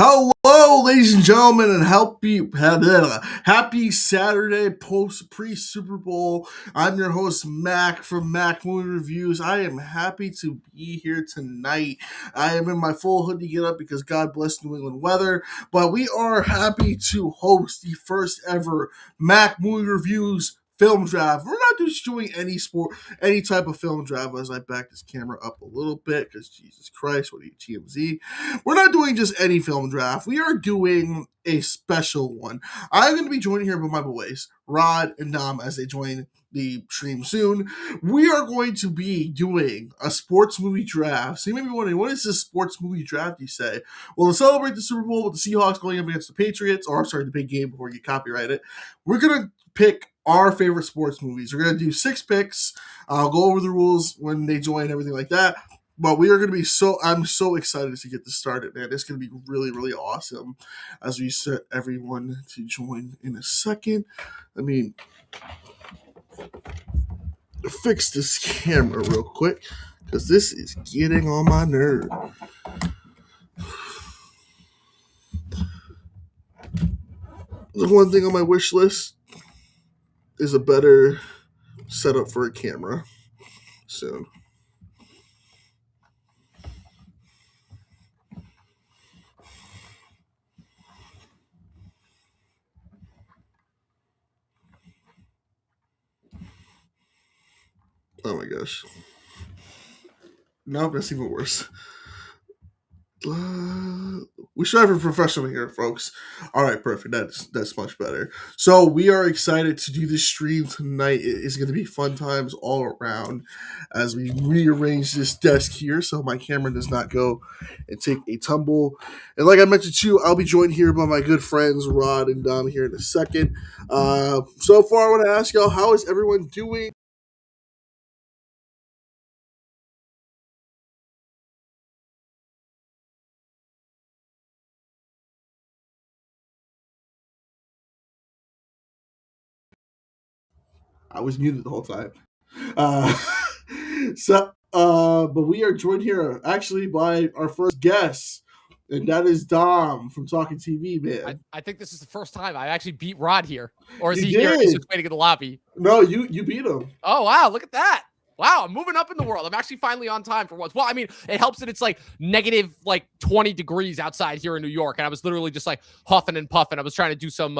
Hello, ladies and gentlemen, and happy Saturday post pre Super Bowl. I'm your host Mac from Mac Movie Reviews. I am happy to be here tonight. I am in my full hoodie get up because God bless New England weather, but we are happy to host the first ever Mac Movie Reviews film draft. We're not just doing any type of film draft. As I back this camera up a little bit, because Jesus Christ, what are you, TMZ? We're not doing just any film draft. We are doing a special one. I'm going to be joined here by my boys, Rod and Dom, as they join the stream soon. We are going to be doing a sports movie draft. So you may be wondering, what is this sports movie draft, you say? Well, to celebrate the Super Bowl with the Seahawks going up against the Patriots, or sorry, the big game before you get copyrighted, we're going to pick our favorite sports movies. We're going to do 6 picks. I'll go over the rules when they join, everything like that. But we are going to be I'm so excited to get this started, man. It's going to be really, really awesome as we set everyone to join in a second. Let me fix this camera real quick because this is getting on my nerve. The one thing on my wish list is a better setup for a camera soon. Oh my gosh. No, that's even worse. We strive for professional here, folks. All right, perfect. That's much better. So we are excited to do this stream tonight. It is going to be fun times all around as we rearrange this desk here so my camera does not go and take a tumble. And like I mentioned too, I'll be joined here by my good friends Rod and Dom here in a second. So far, I want to ask y'all, how is everyone doing? I was muted the whole time. Uh, but we are joined here actually by our first guest, and that is Dom from Talking TV, man. I think this is the first time I actually beat Rod here. Or is You he here? He's did. just waiting in the lobby. No, you beat him. Oh, wow. Look at that. Wow, I'm moving up in the world. I'm actually finally on time for once. Well, I mean, it helps that it's like negative 20 degrees outside here in New York, and I was literally just like huffing and puffing. I was trying to do some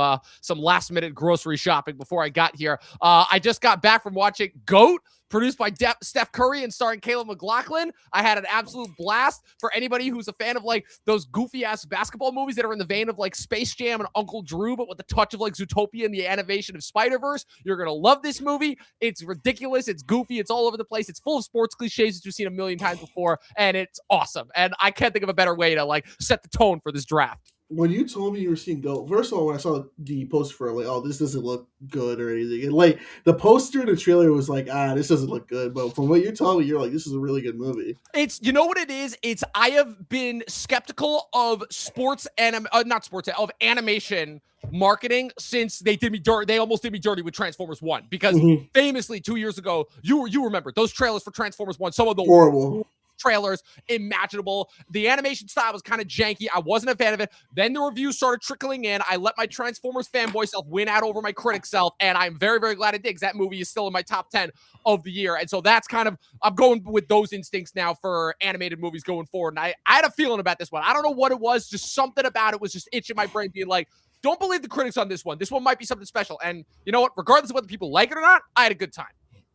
last minute grocery shopping before I got here. I just got back from watching GOAT, produced by Steph Curry and starring Caleb McLaughlin. I had an absolute blast. For anybody who's a fan of like those goofy ass basketball movies that are in the vein of like Space Jam and Uncle Drew, but with the touch of like Zootopia and the animation of Spider-Verse, you're gonna love this movie. It's ridiculous. It's goofy. It's all over the place. It's full of sports cliches that you've seen a million times before, and it's awesome. And I can't think of a better way to like set the tone for this draft. When you told me you were seeing GOAT, first of all, when I saw the poster for it, like, oh, this doesn't look good or anything. And like the poster and the trailer was like, this doesn't look good. But from what you're telling me, you're like, this is a really good movie. It's, you know what it is? It's, I have been skeptical of of animation marketing since they did me dirty. They almost did me dirty with Transformers 1 because famously 2 years ago, you remember those trailers for Transformers 1, some of the horrible trailers imaginable. The animation style was kind of janky. I wasn't a fan of it. Then the reviews started trickling in. I let my Transformers fanboy self win out over my critic self, and I'm very, very glad I did because that movie is still in my top 10 of the year. And so that's kind of, I'm going with those instincts now for animated movies going forward. And I had a feeling about this one. I don't know what it was. Just something about it was just itching my brain being like, don't believe the critics on this one. This one might be something special. And you know what? Regardless of whether people like it or not, I had a good time.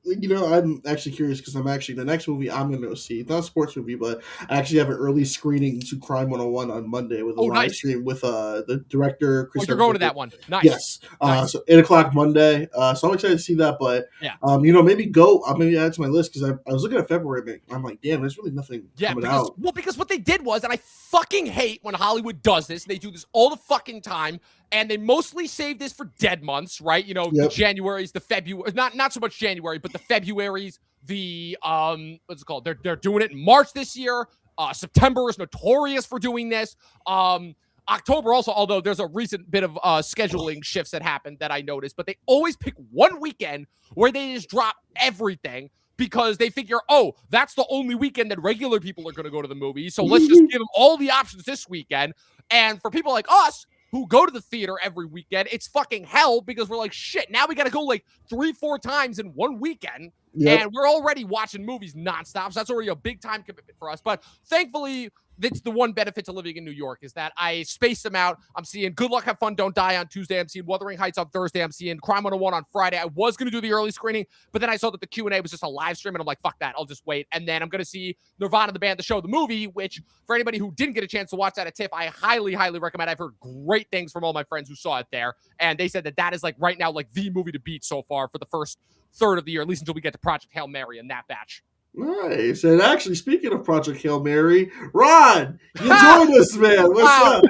You know, I'm actually curious because the next movie I'm going to go see, it's not a sports movie, but I actually have an early screening to Crime 101 on Monday with a live stream with the director. Chris you're going to that one. Nice. Yes. Nice. So 8 o'clock Monday. So I'm excited to see that, but you know, maybe I'll maybe add to my list because I was looking at February and I'm like, damn, there's really nothing coming out. Well, because what they did was, and I fucking hate when Hollywood does this, they do this all the fucking time, and they mostly save this for dead months, right? You know, the January's, the February, not so much January, but the February's, the what's it called? They're doing it in March this year. September is notorious for doing this. October also, although there's a recent bit of scheduling shifts that happened that I noticed, but they always pick one weekend where they just drop everything. because they figure, oh, that's the only weekend that regular people are going to go to the movie. So let's just give them all the options this weekend. And for people like us who go to the theater every weekend, it's fucking hell because we're like, shit, now we got to go like 3-4 times in one weekend. Yep. And we're already watching movies nonstop. So that's already a big time commitment for us. But thankfully, that's the one benefit to living in New York is that I space them out. I'm seeing Good Luck, Have Fun, Don't Die on Tuesday. I'm seeing Wuthering Heights on Thursday. I'm seeing Crime 101 on Friday. I was going to do the early screening, but then I saw that the Q&A was just a live stream, and I'm like, fuck that. I'll just wait. And then I'm going to see Nirvana, the band, the show, the movie, which for anybody who didn't get a chance to watch that at TIFF, I highly, highly recommend. I've heard great things from all my friends who saw it there, and they said that that is like right now like the movie to beat so far for the first third of the year, at least until we get to Project Hail Mary and that batch. Nice. And actually, speaking of Project Hail Mary, Ron, you joined us, man. What's up?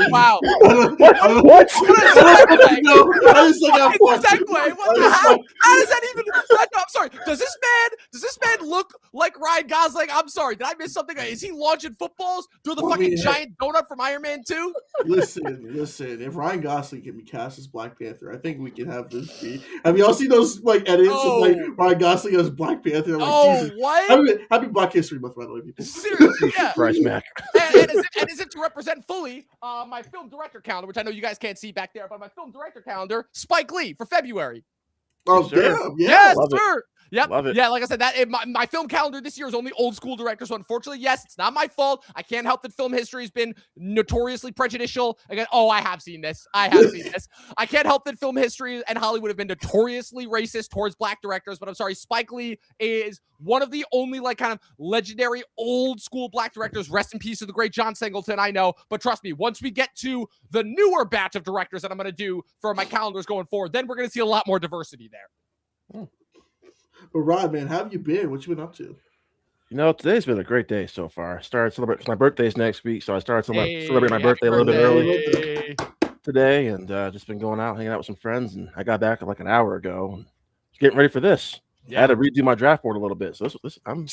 Wow. What? Segue. What the hell? How does that even? I'm sorry. Does this man look like Ryan Gosling? I'm sorry. Did I miss something? Is he launching footballs through the fucking giant donut from Iron Man 2? Listen. If Ryan Gosling can be cast as Black Panther, I think we can have this be. Have y'all seen those like edits of like Ryan Gosling as Black Panther? I'm like, Jesus. What? Happy Black History Month, by the way, people. Seriously, yeah. Christ, Mac. And is it to represent fully my film director calendar, which I know you guys can't see back there, but my film director calendar, Spike Lee for February. Oh, damn. Yeah. Yes, sir. Yep. Love it. Yeah, like I said, that my film calendar this year is only old school directors. So unfortunately, yes, it's not my fault. I can't help that film history has been notoriously prejudicial. Again, I have seen this. I can't help that film history and Hollywood have been notoriously racist towards Black directors. But I'm sorry, Spike Lee is one of the only like kind of legendary old school Black directors. Rest in peace to the great John Singleton. I know, but trust me, once we get to the newer batch of directors that I'm going to do for my calendars going forward, then we're going to see a lot more diversity there. But Rod, man, how have you been? What you been up to? You know, today's been a great day so far. I started celebrating my birthday's next week, so I started celebrating my birthday a little bit early today, and just been going out, hanging out with some friends. And I got back like an hour ago, and getting ready for this. Yeah. I had to redo my draft board a little bit, so I'm.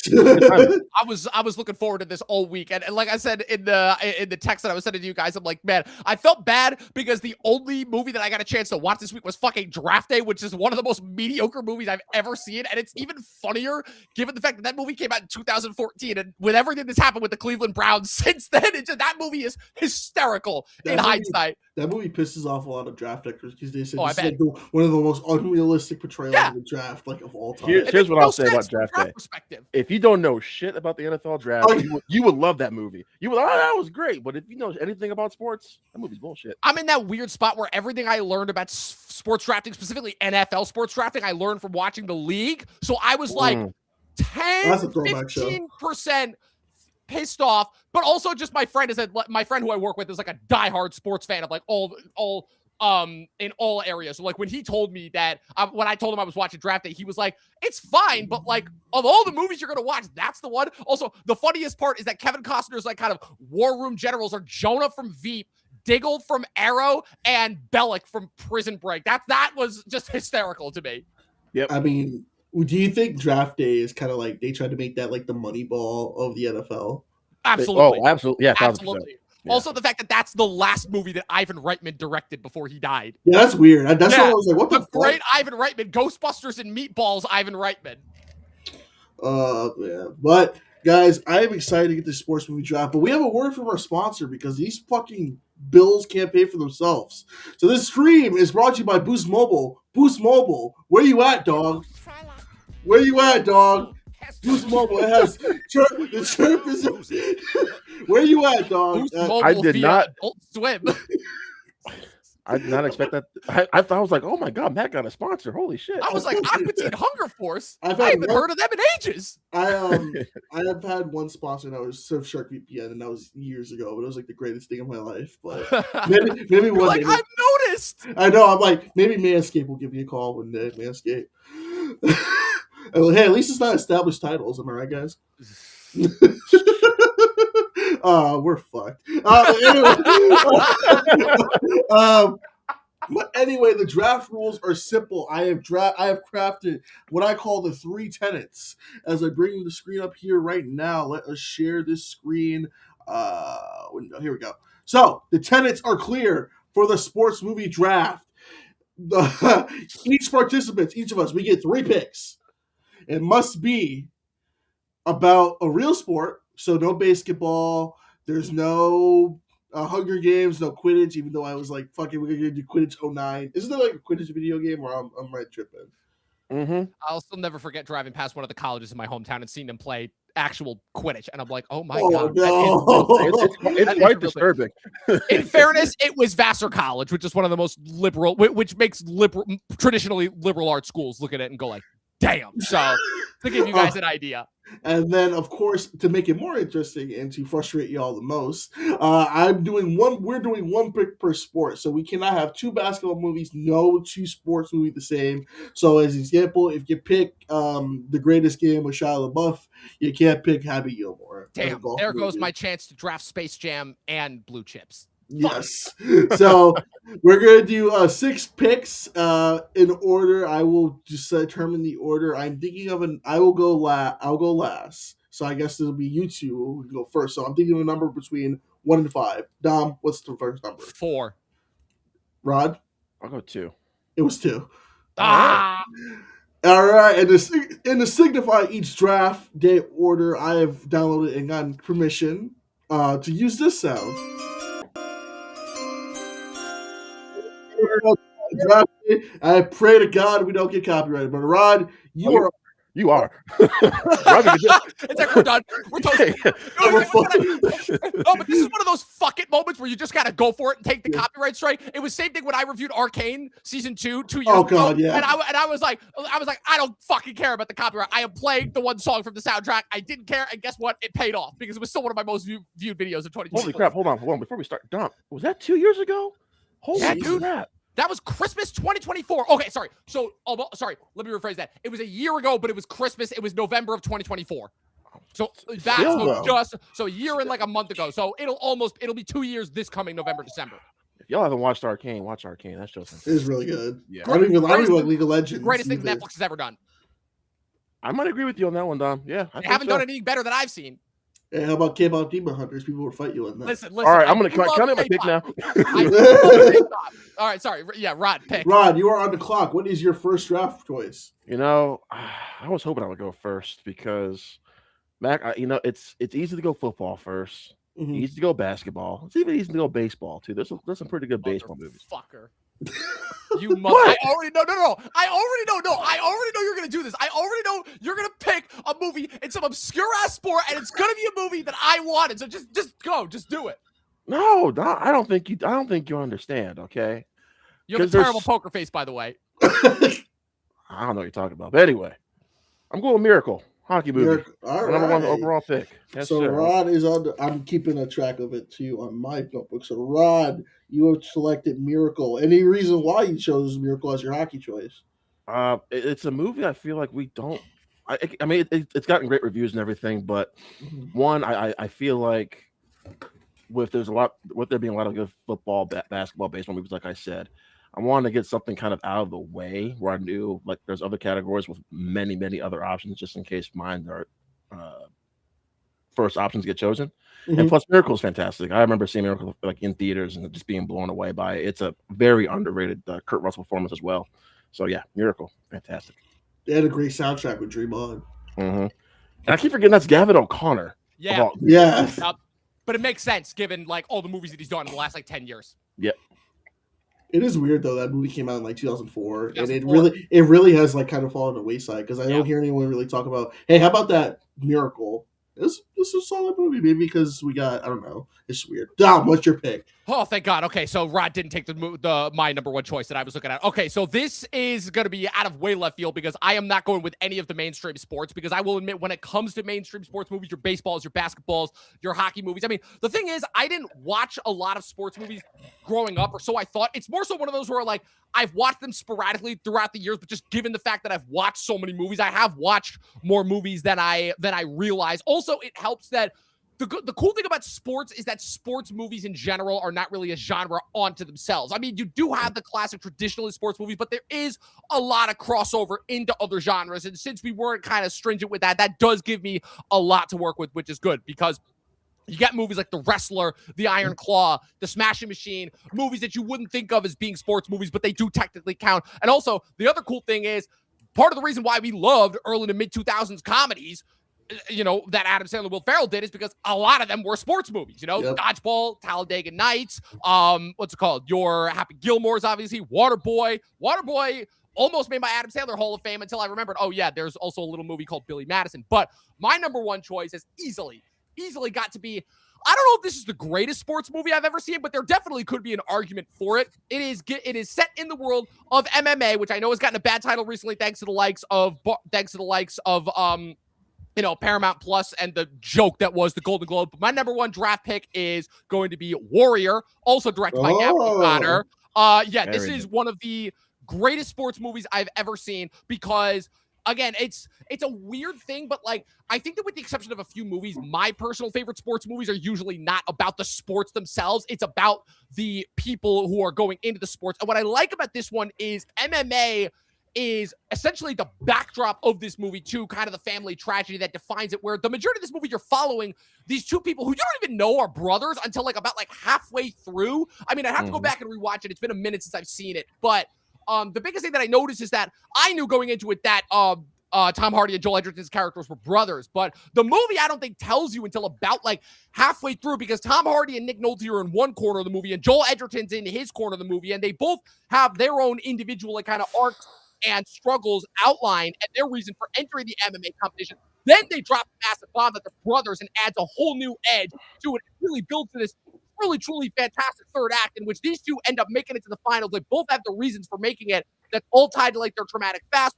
I was looking forward to this all week, and like I said in the text that I was sending to you guys, I'm like, man, I felt bad because the only movie that I got a chance to watch this week was fucking Draft Day, which is one of the most mediocre movies I've ever seen, and it's even funnier given the fact that movie came out in 2014, and with everything that's happened with the Cleveland Browns since then, that movie is hysterical in hindsight. That movie pisses off a lot of draft deckers because they said this is like one of the most unrealistic portrayals of the draft like of all time. Here's what I'll say about Draft Day. If you don't know shit about the NFL draft, you would love that movie. You would, that was great. But if you know anything about sports, that movie's bullshit. I'm in that weird spot where everything I learned about sports drafting, specifically NFL sports drafting, I learned from watching the league. So I was like 10-15% pissed off, but also just my friend who I work with is like a diehard sports fan of like all in all areas. So like when he told me that when I told him I was watching Draft Day, he was like, it's fine, but like of all the movies you're gonna watch, that's the one. Also, the funniest part is that Kevin Costner's like kind of war room generals are Jonah from Veep, Diggle from Arrow, and Bellick from Prison Break. That was just hysterical to me. Yep. I mean, do you think Draft Day is kind of like they tried to make that like the Moneyball of the NFL? Absolutely. Absolutely. Yeah, absolutely. Yeah. Also, the fact that that's the last movie that Ivan Reitman directed before he died. Yeah, that's weird. That's what I was like, what the fuck? Great Ivan Reitman, Ghostbusters and Meatballs, Ivan Reitman. Yeah. But, guys, I am excited to get this sports movie draft, but we have a word from our sponsor because these fucking bills can't pay for themselves. So this stream is brought to you by Boost Mobile. Boost Mobile, where you at, dog? Where you at, dog? Boost Mobile, it has the chirp is where you at, dog? I did not swim. I did not expect that. I thought I was like, oh my god, Matt got a sponsor. Holy shit! I was like, Aqua Teen Hunger Force. I haven't heard of them in ages. I have had one sponsor that was Surfshark VPN, and that was years ago. But it was like the greatest thing of my life. But maybe one day. I've noticed. I know. I'm like, maybe Manscaped will give me a call one day. Manscaped. Hey, at least it's not established titles. Am I right, guys? We're fucked. But anyway, the draft rules are simple. I have crafted what I call the 3 tenets. As I bring the screen up here right now, let us share this screen window. Here we go. So the tenets are clear for the sports movie draft. Each of us, we get 3 picks. It must be about a real sport. So no basketball. There's no Hunger Games, no Quidditch. Even though I was like, "Fucking, we're gonna do Quidditch 09." Isn't there like a Quidditch video game? Or I'm right tripping? Mm-hmm. I'll still never forget driving past one of the colleges in my hometown and seeing them play actual Quidditch, and I'm like, oh my god, no. It's quite disturbing. In fairness, it was Vassar College, which is one of the most liberal, which makes traditionally liberal arts schools look at it and go like, damn. So to give you guys an idea. And then, of course, to make it more interesting and to frustrate y'all the most, we're doing one pick per sport. So we cannot have two basketball movies, no two sports movie the same. So as an example, if you pick The Greatest Game with Shia LaBeouf, you can't pick Happy Gilmore. Damn, there goes my chance to draft Space Jam and Blue Chips. Yes. So we're gonna do 6 picks in order. I will just determine the order. I'm thinking of I'll go last. So I guess it'll be you two who can go first. So I'm thinking of a number between 1 and 5. Dom, what's the first number? 4. Rod? I'll go 2. It was 2. Ah. All right, and to signify each draft day order, I have downloaded and gotten permission to use this sound. I pray to God we don't get copyrighted. But Rod, you are. It's like we're done. We're toasting. No, but this is one of those fuck it moments where you just gotta go for it and take the copyright strike. It was the same thing when I reviewed Arcane season 2 2 years ago. God, yeah. And I was like, I don't fucking care about the copyright. I am playing the one song from the soundtrack. I didn't care, and guess what? It paid off because it was still one of my most viewed videos of 2020. Holy crap! Hold on. Before we start, Dom, was that 2 years ago? Holy dude. crap! That was Christmas 2024. Okay, sorry. So, sorry. Let me rephrase that. It was a year ago, but it was Christmas. It was November of 2024. So that's so a year and like a month ago. So it'll be 2 years this coming November, December. If y'all haven't watched Arcane, watch Arcane. That's just it is really good. Yeah, I don't even like League of Legends. Greatest thing Netflix has ever done. I might agree with you on that one, Dom. Yeah, they haven't done anything better than I've seen. Hey, how about K-pop Demon Hunters? People would fight you on that. Listen. All right, can I have my pick now? All right, sorry. Yeah, Rod, pick. Rod, you are on the clock. What is your first draft choice? You know, I was hoping I would go first because, Mac, it's easy to go football first. Mm-hmm. Easy to go basketball. It's even easy to go baseball, too. There's some pretty good baseball movies. Fucker. You must. I already know. No. I already know you're gonna do this. I already know you're gonna pick a movie in some obscure ass sport, and it's gonna be a movie that I wanted. So just go, just do it. No, I don't think you understand. Okay. You have a terrible poker face, by the way. I don't know what you're talking about, but anyway, I'm going Miracle. Hockey movie. All right. Number 1 overall pick. Yes, so sir. Rod is I'm keeping a track of it too on my notebook. So Rod, you have selected Miracle. Any reason why you chose Miracle as your hockey choice? It's a movie I feel like we don't. I mean, it's gotten great reviews and everything, but one, I feel like with there being a lot of good football, basketball, baseball movies, like I said, I wanted to get something kind of out of the way where I knew like there's other categories with many, many other options just in case mine are first options get chosen. And plus Miracle is fantastic. I remember seeing Miracle like in theaters and just being blown away by it. It's a very underrated Kurt Russell performance as well. So yeah, Miracle, fantastic. They had a great soundtrack with Dream On. And I keep forgetting that's Gavin O'Connor. Yeah. But it makes sense given like all the movies that he's done in the last like 10 years. Yep. It is weird though that movie came out in like 2004, and it really has like kind of fallen to the wayside because I don't hear anyone really talk about, hey, how about that Miracle? This is a solid movie, maybe because we got, I don't know, it's weird. Dom, what's your pick? Oh, thank God. Okay, so Rod didn't take my number 1 choice that I was looking at. Okay, so this is going to be out of way left field because I am not going with any of the mainstream sports because I will admit when it comes to mainstream sports movies, your baseballs, your basketballs, your hockey movies. I mean, the thing is, I didn't watch a lot of sports movies growing up, or so I thought. It's more so one of those where like I've watched them sporadically throughout the years, but just given the fact that I've watched so many movies, I have watched more movies than I realize. Also, it helps that the cool thing about sports is that sports movies in general are not really a genre onto themselves. I mean, you do have the classic traditionalist sports movies, but there is a lot of crossover into other genres. And since we weren't kind of stringent with that, that does give me a lot to work with, which is good because you get movies like The Wrestler, The Iron Claw, The Smashing Machine, movies that you wouldn't think of as being sports movies, but they do technically count. And also, the other cool thing is part of the reason why we loved early to mid 2000s comedies, that Adam Sandler, Will Ferrell did, is because a lot of them were sports movies. Yep. Dodgeball, Talladega Nights, what's it called? Your Happy Gilmore's, obviously, Waterboy. Waterboy almost made my Adam Sandler Hall of Fame until I remembered, oh yeah, there's also a little movie called Billy Madison. But my number one choice has easily got to be, I don't know if this is the greatest sports movie I've ever seen, but there definitely could be an argument for it. It is set in the world of MMA, which I know has gotten a bad title recently thanks to the likes of Paramount Plus and the joke that was the Golden Globe. But my number one draft pick is going to be Warrior, also directed by Gabriel Connor. This is one of the greatest sports movies I've ever seen because, again, it's a weird thing, but like I think that with the exception of a few movies, my personal favorite sports movies are usually not about the sports themselves. It's about the people who are going into the sports. And what I like about this one is MMA is essentially the backdrop of this movie to kind of the family tragedy that defines it, where the majority of this movie you're following these two people who you don't even know are brothers until about halfway through. I mean, I have to go back and rewatch it. It's been a minute since I've seen it, but the biggest thing that I noticed is that I knew going into it that Tom Hardy and Joel Edgerton's characters were brothers, but the movie I don't think tells you until about halfway through, because Tom Hardy and Nick Nolte are in one corner of the movie and Joel Edgerton's in his corner of the movie, and they both have their own individual kind of arcs and struggles outlined and their reason for entering the MMA competition. Then they drop a massive bomb that they're brothers and adds a whole new edge to it. It really builds to this really, truly fantastic third act in which these two end up making it to the finals. They both have the reasons for making it that's all tied to their traumatic past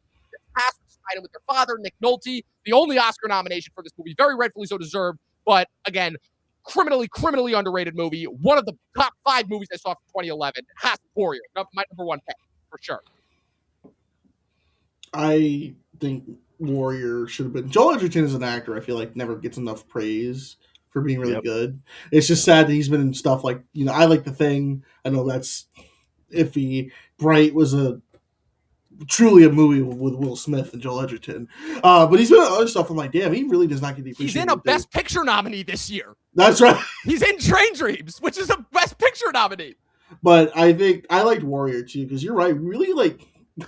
with their father, Nick Nolte. The only Oscar nomination for this movie, very rightfully so deserved, but again, criminally underrated movie. One of the top 5 movies I saw from 2011. Has Warrior, my number one pick for sure. I think Warrior should have been. Joel Edgerton as an actor, I feel like never gets enough praise for being really good. It's just sad that he's been in stuff like, I Like the Thing. I know that's iffy. Bright was truly a movie with Will Smith and Joel Edgerton. But he's been in other stuff. I'm like, damn, he really does not get the appreciation. He's in a Best Picture nominee this year. That's right. He's in Train Dreams, which is a Best Picture nominee. But I think I liked Warrior too, because you're right. Really,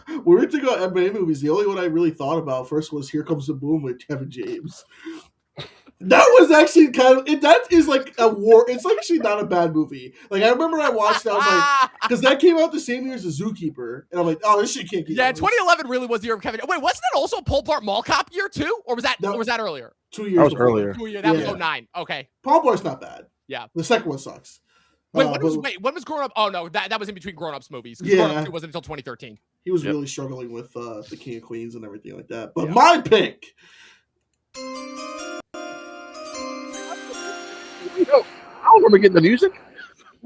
we were to go MMA movies. The only one I really thought about first was Here Comes the Boom with Kevin James. That was actually that is a war. It's actually not a bad movie. I remember I watched that. I was like, because that came out the same year as The Zookeeper, and I'm like, oh, this shit can't get. Yeah, 2011 really was the year of Kevin. Wait, wasn't that also Pole Blart Mall Cop year too, or was that earlier? 2 years. That was earlier. 2 years. That was 09. Okay. Pole Blart's not bad. Yeah. The second one sucks. When was Grown Up? Oh no, that was in between Grown Ups movies. Yeah, Grown Up 2 wasn't until 2013. He was really struggling with the King of Queens and everything like that. But my pick. I don't remember getting the music.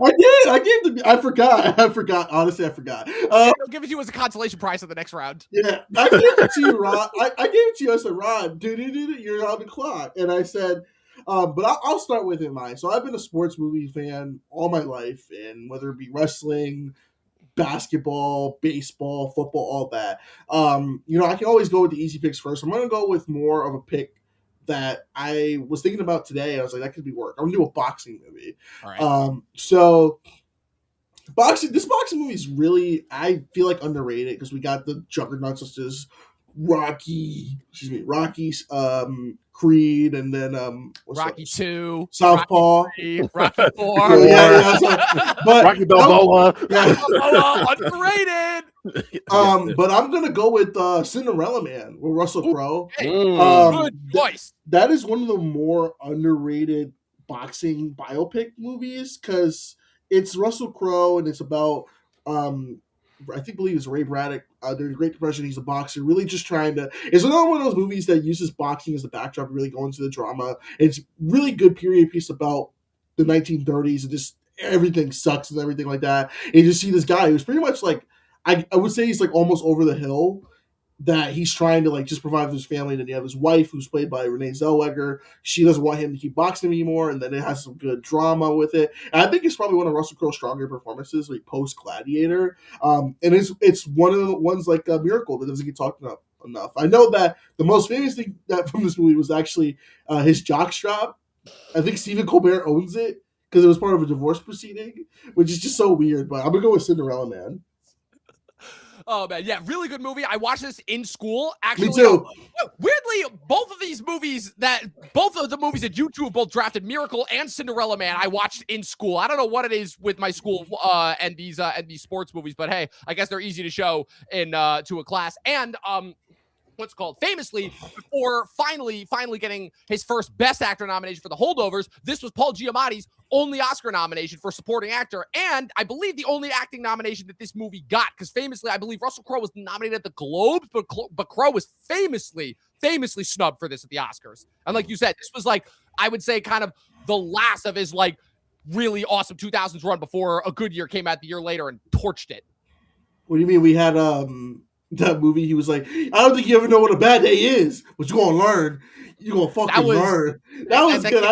I did. I forgot. Honestly, I forgot. I'll give it to you as a consolation prize in the next round. Yeah, I gave it to you, Ron. I gave it to you. I said, Ron, you're on the clock. And I said, but I'll start with in mind. So I've been a sports movie fan all my life, and whether it be wrestling, basketball, baseball, football, all that. I can always go with the easy picks first. I'm going to go with more of a pick that I was thinking about today. I was like, that could be work. I'm gonna do a boxing movie. All right. So this boxing movie is really, I feel like, underrated because we got the juggernauts such as Rocky, Creed, and then Rocky 2, Southpaw, Rocky 4, but Rocky Balboa, underrated. But I'm gonna go with Cinderella Man with Russell Crowe. Good choice. That is one of the more underrated boxing biopic movies because it's Russell Crowe and it's about believe it's Ray Braddock during the Great Depression. He's a boxer, really just trying to. It's another one of those movies that uses boxing as the backdrop to really go into the drama. It's really good period piece about the 1930s and just everything sucks and everything like that. And you just see this guy who's pretty much I would say he's almost over the hill, that he's trying to just provide for his family. And then you have his wife, who's played by Renee Zellweger. She doesn't want him to keep boxing anymore, and then it has some good drama with it. And I think it's probably one of Russell Crowe's stronger performances, post Gladiator. And it's one of the ones like a Miracle that doesn't get talked about enough. I know that the most famous thing that from this movie was actually his jockstrap. I think Stephen Colbert owns it because it was part of a divorce proceeding, which is just so weird. But I'm gonna go with Cinderella Man. Oh man, yeah, really good movie. I watched this in school. Actually, Me too. Weirdly, both of the movies that you two have both drafted, Miracle and Cinderella Man, I watched in school. I don't know what it is with my school and these sports movies, but hey, I guess they're easy to show in to a class. And what's called famously before finally getting his first Best Actor nomination for The Holdovers. This was Paul Giamatti's only Oscar nomination for supporting actor, and I believe the only acting nomination that this movie got, because famously I believe Russell Crowe was nominated at the Globes, but Crowe was famously snubbed for this at the Oscars. And like you said, this was like, I would say, kind of the last of his like really awesome 2000s run before A Good Year came out the year later and torched it. What do you mean? We had that movie. He was like, I don't think you ever know what a bad day is, but you're gonna learn. You're gonna fucking learn. That was good.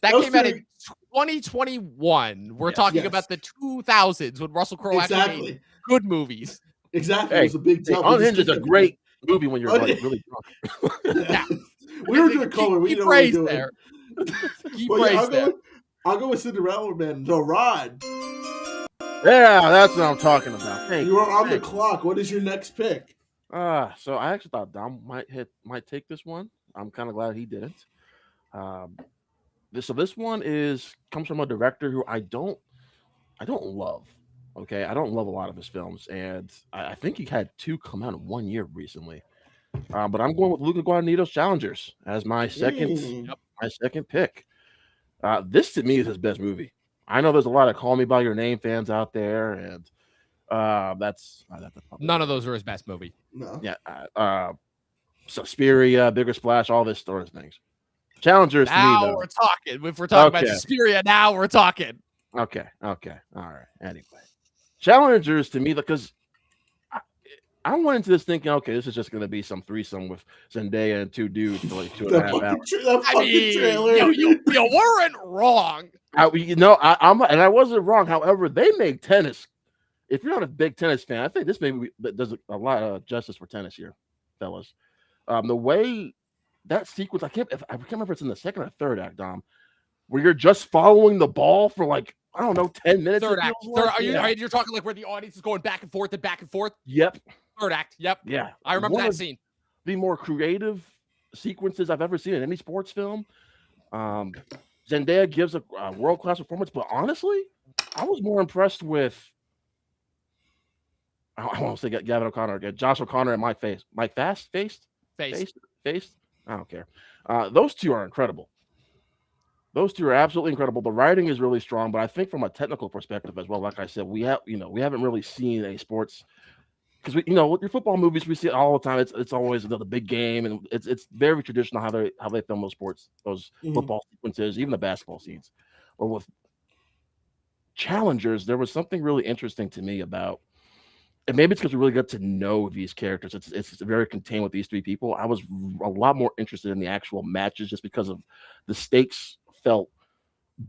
That came out in 2021. We're talking about the 2000s when Russell Crowe actually made good movies. Exactly. It was a big jump. Unhinged is a great movie when you're like really drunk. Yeah. We were doing color. We know what we're doing. There. I'll go with Cinderella Man. The Rod. Yeah, that's what I'm talking about. You are on the clock. What is your next pick? So I actually thought Dom might take this one. I'm kind of glad he didn't. This one comes from a director who I don't love. Okay, I don't love a lot of his films, and I think he had 2 come out in 1 year recently. But I'm going with Luca Guadagnino's Challengers as my second pick. This to me is his best movie. I know there's a lot of Call Me by Your Name fans out there, and that's none of those are his best movie. No. Yeah. Suspiria, Bigger Splash, all this sort of things. Challengers now to me, though. We're talking. If we're talking about Suspiria, now we're talking. Okay. All right. Anyway, Challengers to me, because I went into this thinking, okay, this is just going to be some threesome with Zendaya and 2 dudes for like 2.5 hours. I mean, trailer. You weren't wrong. I wasn't wrong. However, they make tennis. If you're not a big tennis fan, I think this maybe does a lot of justice for tennis here, fellas. The way that sequence, I can't remember if it's in the second or third act, Dom, where you're just following the ball for like, I don't know, 10 minutes. Third act. You're talking like where the audience is going back and forth and back and forth? Yep. Third act. Yep. Yeah. I remember that scene. The more creative sequences I've ever seen in any sports film. Zendaya gives a world-class performance, but honestly, I was more impressed with, I want to say Gavin O'Connor again, Josh O'Connor and Mike Faced. I don't care. Those 2 are incredible. Those 2 are absolutely incredible. The writing is really strong, but I think from a technical perspective as well, like I said, we haven't really seen a sports, because with your football movies, we see it all the time. It's always the big game, and it's very traditional how they film those sports, those football sequences, even the basketball scenes. But with Challengers, there was something really interesting to me about, and maybe it's because we really got to know these characters. It's very contained with these 3 people. I was a lot more interested in the actual matches just because of the stakes felt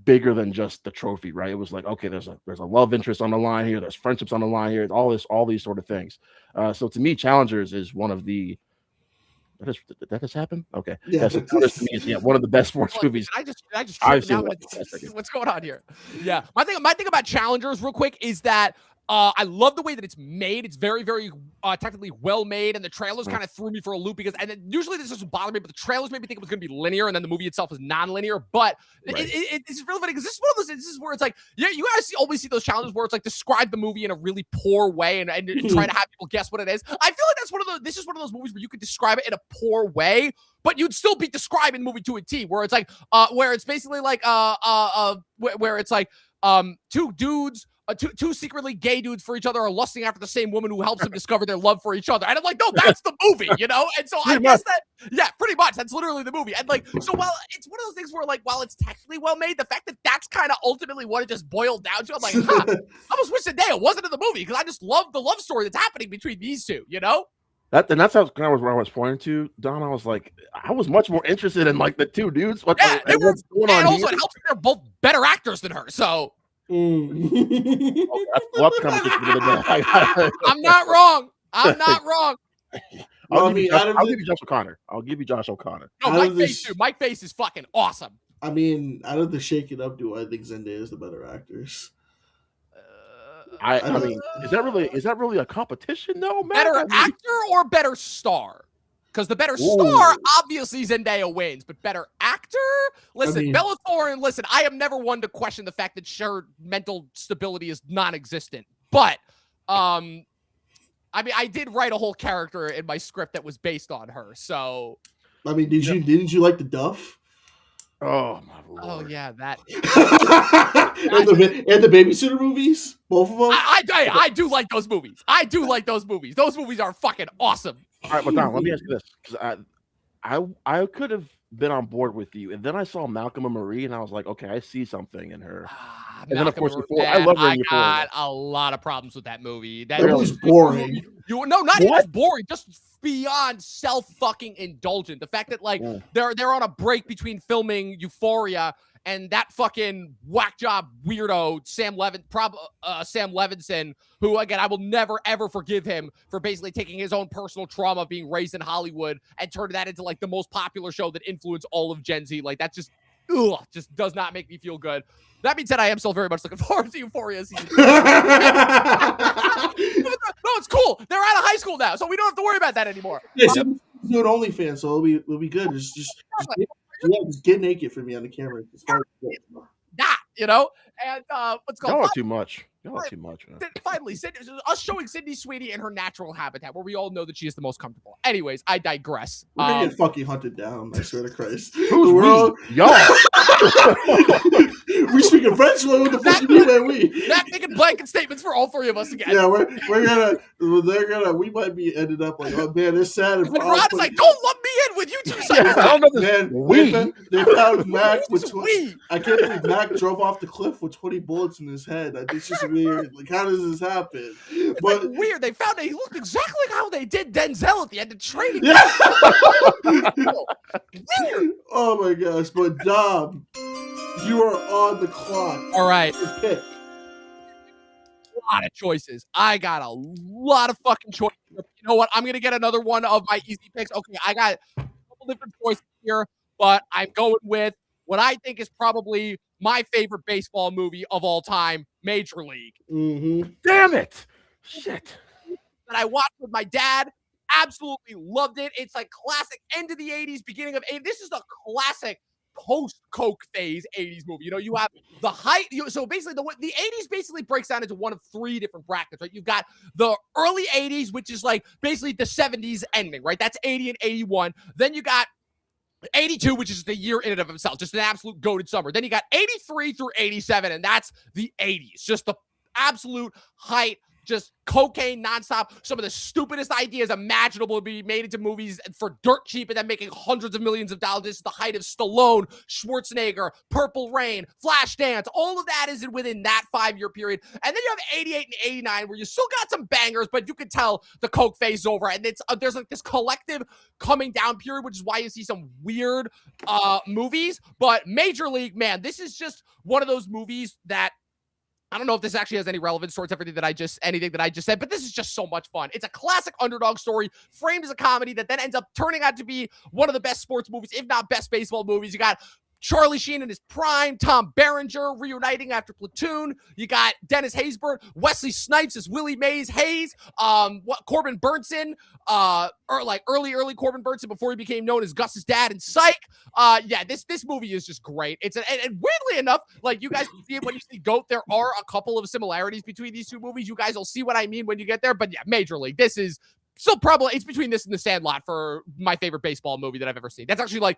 bigger than just the trophy, right? It was like, okay, there's a love interest on the line here, there's friendships on the line here, all these sort of things. So to me, Challengers is one of the that has happened. Okay, yeah. So to me is one of the best sports movies. I just what's going on here? Yeah, my thing about Challengers, real quick, is that I love the way that it's made. It's very, very technically well made, and the trailers kind of threw me for a loop because, and usually this doesn't bother me, but the trailers made me think it was going to be linear, and then the movie itself is non-linear. But it's really funny because this is one of those instances where it's like, you guys always see those challenges where it's like describe the movie in a really poor way and try to have people guess what it is. I feel like this is one of those movies where you could describe it in a poor way, but you'd still be describing the movie to a T. Where it's like, where it's basically like, where it's like, 2 dudes. Two secretly gay dudes for each other are lusting after the same woman who helps them discover their love for each other. And I'm like, no, that's the movie, And so I guess pretty much. That's literally the movie. And like, so while it's one of those things where like, while it's technically well made, the fact that that's kind of ultimately what it just boiled down to, I'm like, I almost wish today it wasn't in the movie because I just love the love story that's happening between these 2, That's how kind of where I was pointing to, Don. I was like, I was much more interested in like the 2 dudes. What's going on? And also, it helps that they're both better actors than her. So. I'm not wrong. I'll give you Josh O'Connor. No, Mike Face too. Mike Face is fucking awesome. I mean, out of the Shake It Up duo, I think Zendaya is the better actress. I mean, is that really a competition though, man? Better actor or better star? Because the better star, obviously Zendaya wins, but better actor? Listen, Bella Thorne, I am never one to question the fact that her mental stability is non-existent. But, I mean, I did write a whole character in my script that was based on her, so. I mean, didn't you like the Duff? Oh my lord! Oh yeah, that. and the babysitter movies, both of them. I do like those movies. I do like those movies. Those movies are fucking awesome. All right, but Don, let me ask you this, because I could have been on board with you, and then I saw Malcolm and Marie, and I was like, okay, I see something in her. And then of course, I love her in Euphoria. I got a lot of problems with that movie. That was boring. Not even just boring, just beyond self-fucking indulgent. The fact that they're on a break between filming Euphoria and that fucking whack job weirdo Sam Levinson, who again I will never ever forgive him for basically taking his own personal trauma of being raised in Hollywood and turning that into like the most popular show that influenced all of Gen Z. Like that just does not make me feel good. That being said, I am still very much looking forward to Euphoria season 2. No, it's cool. They're out of high school now, so we don't have to worry about that anymore. Yeah, do an OnlyFans, so it'll be good. Just get naked for me on the camera. That, and what's called? Y'all are too much. Y'all are too much, man. Finally, us showing Sydney Sweeney in her natural habitat, where we all know that she is the most comfortable. Anyways, I digress. We're gonna get fucking hunted down. I swear to Christ. Who's we? Y'all. We speaking French. What the fuck you mean, we? Not making blanket statements for all three of us again. Yeah, we might be ended up like, oh man, it's sad. And Ron is like, don't lump me in with you two. I don't know this. Man, they found Mac with 20. I can't believe Mac drove off the cliff with 20 bullets in his head. It's just weird. Like, how does this happen? But like weird. They found that he looked exactly like how they did Denzel at the end of Training. Yeah. Weird. Oh my gosh! But Dom, you are on the clock. All right. Pick. A lot of choices. I got a lot of fucking choices. You know what? I'm going to get another one of my easy picks. Okay, I got a couple different choices here, but I'm going with what I think is probably my favorite baseball movie of all time, Major League. Mm-hmm. Damn it. Shit. That I watched with my dad. Absolutely loved it. It's like classic end of the 80s, beginning of 80s. This is a classic post-Coke phase 80s movie. You have the height. So basically, the 80s basically breaks down into one of three different brackets, right? You've got the early 80s, which is like basically the 70s ending, right? That's 80 and 81. Then you got 82, which is the year in and of itself, just an absolute goated summer. Then you got 83 through 87, and that's the 80s, just the absolute height. Just cocaine nonstop. Some of the stupidest ideas imaginable to be made into movies for dirt cheap and then making hundreds of millions of dollars. This is the height of Stallone, Schwarzenegger, Purple Rain, Flashdance. All of that is within that 5-year period. And then you have 88 and 89 where you still got some bangers, but you can tell the coke phase is over. And there's like this collective coming down period, which is why you see some weird movies. But Major League, man, this is just one of those movies that I don't know if this actually has any relevance towards anything that I just said, but this is just so much fun. It's a classic underdog story framed as a comedy that then ends up turning out to be one of the best sports movies, if not best baseball movies. You got Charlie Sheen in his prime, Tom Berenger reuniting after Platoon. You got Dennis Haysbert, Wesley Snipes as Willie Mays Hayes, Corbin Burnson, or like early Corbin Burnson before he became known as Gus's dad in Psych. This movie is just great. And weirdly enough, like you guys can see it when you see GOAT, there are a couple of similarities between these two movies. You guys will see what I mean when you get there. But yeah, Major League, this is still probably, it's between this and The Sandlot for my favorite baseball movie that I've ever seen. That's actually like,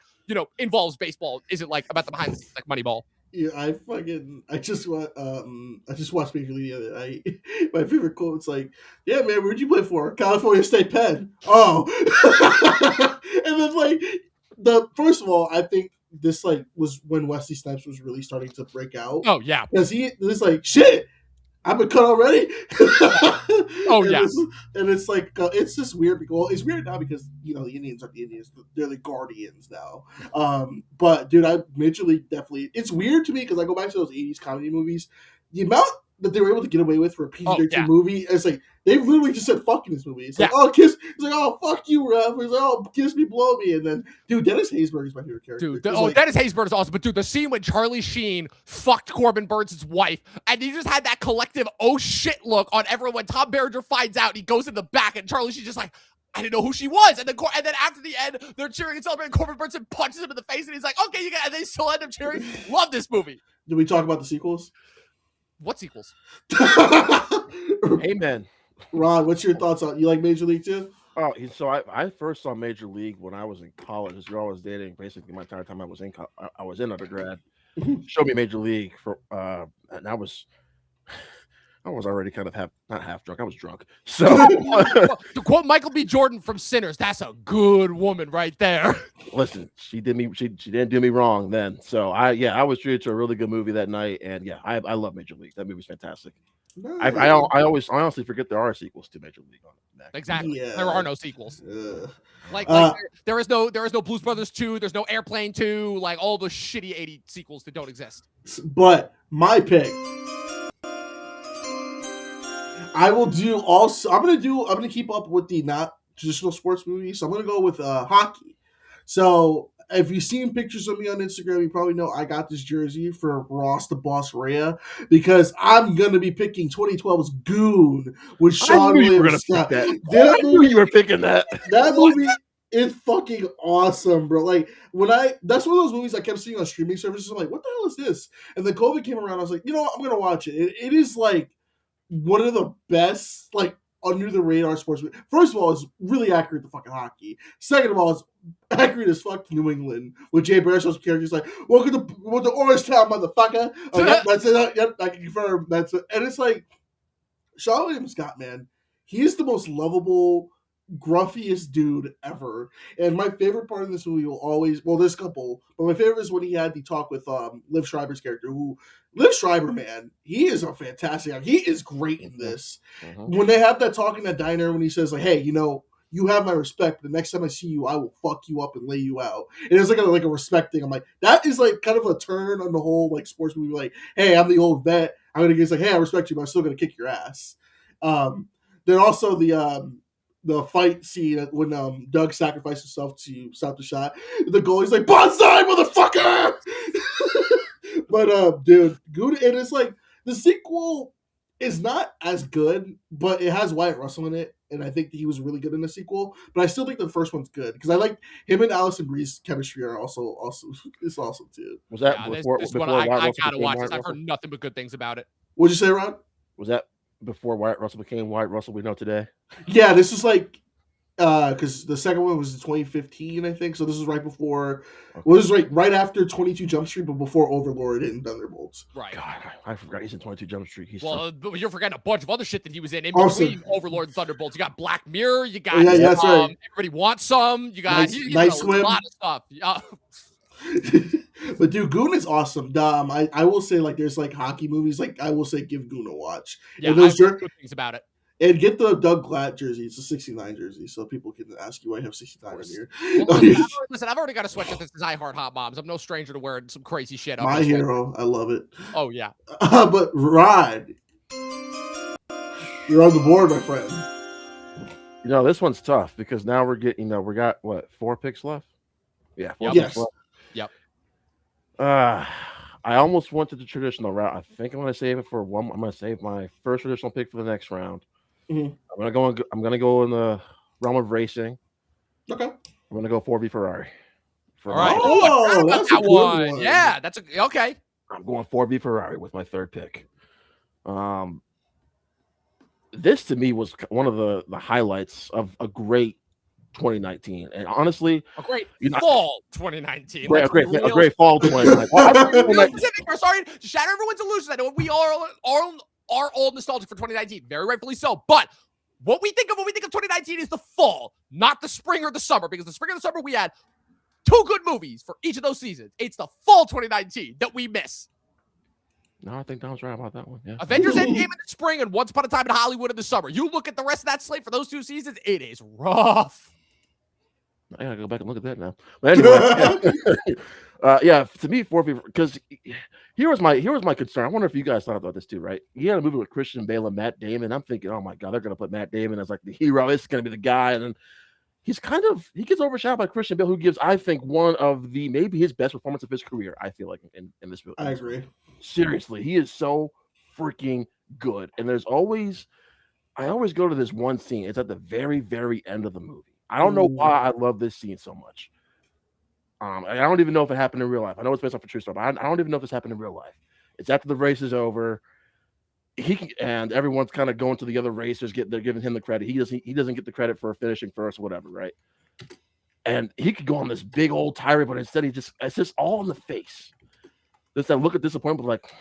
involves baseball. Isn't like about the behind the scenes like Moneyball. Yeah, I just watched Major League the other night. My favorite quote's like, "Yeah, man, where'd you play for? California State Penn." Oh, and then like first of all, I think this like was when Wesley Snipes was really starting to break out. Oh yeah, because he was like, "Shit, I've been cut already." Oh yeah, and it's like it's just weird. Well, it's weird now because the Indians are the Indians; they're the Guardians now. But dude, Major League definitely. It's weird to me because I go back to those '80s comedy movies. The amount that they were able to get away with for a PG-13 yeah. movie. It's like they literally just said "fuck" in this movie. It's like, Yeah. oh, kiss. It's like, oh, fuck you, ref. It's like, oh, kiss me, blow me, and then, dude, Dennis Haysbert is my favorite character. Dude, like, Dennis Haysbert is awesome. But dude, the scene when Charlie Sheen fucked Corbin Burns' wife, and you just had that collective oh shit look on everyone when Tom Berenger finds out. And he goes in the back, and Charlie Sheen's just like, I didn't know who she was. And then after the end, they're cheering and celebrating. Corbin Burns punches him in the face, and he's like, okay, you got. And they still end up cheering. Love this movie. Did we talk about the sequels? What sequels? Amen. Ron, what's your thoughts on? You like Major League too? Oh, so I first saw Major League when I was in college. This girl I was dating basically my entire time I was in undergrad. Showed me Major League for and I was already kind of not half drunk. I was drunk. So to quote Michael B. Jordan from Sinners, that's a good woman right there. Listen, she didn't do me wrong then. So I was treated to a really good movie that night, and yeah, I love Major League. That movie's fantastic. Nice. I honestly forget there are sequels to Major League on it. Exactly. Yeah. There are no sequels. Like there is no Blues Brothers 2, there's no Airplane 2, like all the shitty 80 sequels that don't exist. But my pick, I'm gonna keep up with the not traditional sports movies. So I'm gonna go with hockey. So if you've seen pictures of me on Instagram, you probably know I got this jersey for Ross the Boss Rhea because I'm gonna be picking 2012's Goon with Sean William Scott. I knew you were picking that. That movie is fucking awesome, bro. Like that's one of those movies I kept seeing on streaming services. I'm like, what the hell is this? And then COVID came around. I was like, you know what? I'm gonna watch it. It is like one of the best, like, under the radar sports. First of all, it's really accurate to fucking hockey. Second of all, it's accurate as fuck to New England. With Jay Baruchel's character, he's like, welcome to Orange Town, motherfucker. Oh, yep, that's it. Yep, I can confirm. That's it. And it's like, Sean William Scott, man, he is the most lovable, gruffiest dude ever. And my favorite part of this movie will always, well, there's a couple, but my favorite is when he had the talk with Liv Schreiber's character, Liv Schreiber, man, he is a fantastic actor. He is great in this. When they have that talk in that diner, when he says, like, hey, you know, you have my respect, but the next time I see you, I will fuck you up and lay you out. And it's like a respect thing. I'm like, that is like kind of a turn on the whole like sports movie, like, hey, I'm the old vet. I'm gonna get like, hey, I respect you, but I'm still gonna kick your ass. Then also the fight scene when Doug sacrificed himself to stop the shot. The goalie's like, bonsai, motherfucker! But dude, good. And it's like the sequel is not as good, but it has Wyatt Russell in it, and I think that he was really good in the sequel. But I still think the first one's good because I like him and Allison Brie's chemistry are also it's awesome too. Was that before I gotta watch this? I've heard nothing but good things about it. What'd you say, Ron? Was that before Wyatt Russell became Wyatt Russell we know today? Yeah, this is like because the second one was 2015, I think. So this is right before. Okay. Well, this is right after 22 Jump Street, but before Overlord and Thunderbolts. Right. God, I forgot he's in 22 Jump Street. You're forgetting a bunch of other shit that he was in between Overlord and Thunderbolts. You got Black Mirror. You got right. Everybody Wants Some. You got Nice Swim. A lot of stuff. Yeah. But dude, Goon is awesome. I will say, like, there's like hockey movies. Like, I will say, give Goon a watch. Yeah, I've heard good things about it. And get the Doug Glatt jersey. It's a 69 jersey, so people can ask you why you have 69 in here. Well, listen, I've already got a sweatshirt that says I Heart Hot Moms. I'm no stranger to wearing some crazy shit. My hero. I love it. Oh, yeah. But Rod, you're on the board, my friend. You know, this one's tough because now we got, what, 4 picks left? Yeah, 4 picks left. Yep. I almost went to the traditional route. I think I'm going to save it for one. I'm going to save my first traditional pick for the next round. Mm-hmm. I'm going to go in the realm of racing. Okay. I'm going to go 4v Ferrari. All right. That's a good one. Yeah, that's okay. I'm going 4v Ferrari with my third pick. This to me was one of the highlights of a great 2019, and honestly, a great fall 2019. A great fall 2019. Sorry to shatter everyone's illusions. I know we are all nostalgic for 2019, very rightfully so. But what we think of 2019 is the fall, not the spring or the summer, because the spring and the summer we had 2 good movies for each of those seasons. It's the fall 2019 that we miss. No, I think Dom's right about that one. Yeah. Avengers Endgame in the spring and Once Upon a Time in Hollywood in the summer. You look at the rest of that slate for those 2 seasons, it is rough. I gotta go back and look at that now. But anyway, yeah, to me, 4v, because Here was my concern. I wonder if you guys thought about this too, right? He had a movie with Christian Bale and Matt Damon. I'm thinking, oh my god, they're gonna put Matt Damon as like the hero. This is gonna be the guy, and then he gets overshadowed by Christian Bale, who gives, I think, one of the maybe his best performance of his career. I feel like in this movie. I agree. Seriously, he is so freaking good. And I always go to this one scene. It's at the very, very end of the movie. I don't know why I love this scene so much. I don't even know if it happened in real life. I know it's based off a true story, but I don't even know if this happened in real life. It's after the race is over. And everyone's kind of going to the other racers. They're giving him the credit. He doesn't get the credit for finishing first, or whatever, right? And he could go on this big old tirade, but instead it's just all in the face. There's that look of disappointment, like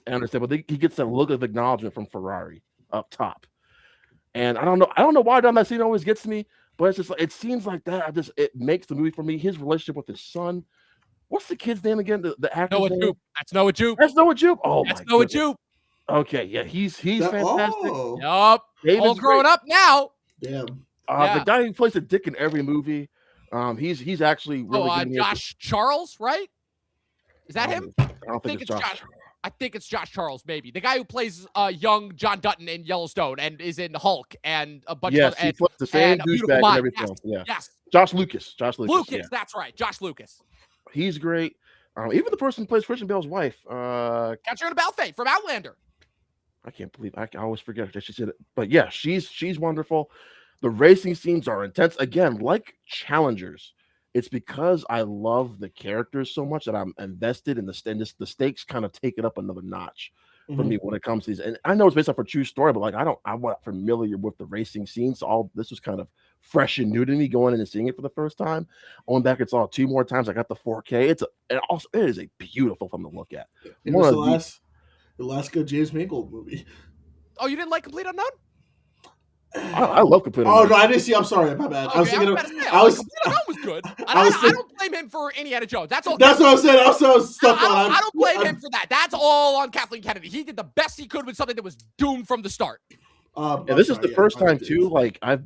I understand, but he gets that look of acknowledgement from Ferrari up top. And I don't know why that scene always gets me, but it's just like, it seems like that. It makes the movie for me. His relationship with his son. What's the kid's name again? The actor's Noah name? Jupe. That's Noah Jupe. That's Noah Jupe. Oh, that's my Noah goodness. Jupe. Okay, yeah, he's fantastic. Oh. Yup. All grown up now. Damn. The guy who plays a dick in every movie, he's actually really good. Josh Charles, right? Is that him? I don't think it's Josh. I think it's Josh Charles, maybe the guy who plays young John Dutton in Yellowstone and is in Hulk and a bunch of. Yes, he plays the same douchebag in everything. Yes, yes. Josh Lucas. Lucas, that's right. Josh Lucas. He's great. Even the person who plays Christian Bale's wife, Katrina Balfe from Outlander. I can't believe I always forget that she said it. But yeah, she's wonderful. The racing scenes are intense. Again, like Challengers, it's because I love the characters so much that I'm invested in the stakes kind of take it up another notch for me when it comes to these. And I know it's based off a true story, but like I'm not familiar with the racing scenes. So this was kind of fresh and new to me going in and seeing it for the first time. I went back and saw it 2 more times. I got the 4K. It is a beautiful film to look at. It was the last good James Mangold movie. Oh, you didn't like Complete Unknown? I love Complete Unknown. Oh no, I didn't see. I'm sorry, my bad. Okay, I was thinking. Complete Unknown was good. I don't blame him for Indiana Jones. That's all. That's what I said. Also stuck I don't blame him for that. That's all on Kathleen Kennedy. He did the best he could with something that was doomed from the start. And this is the first time too. Like I've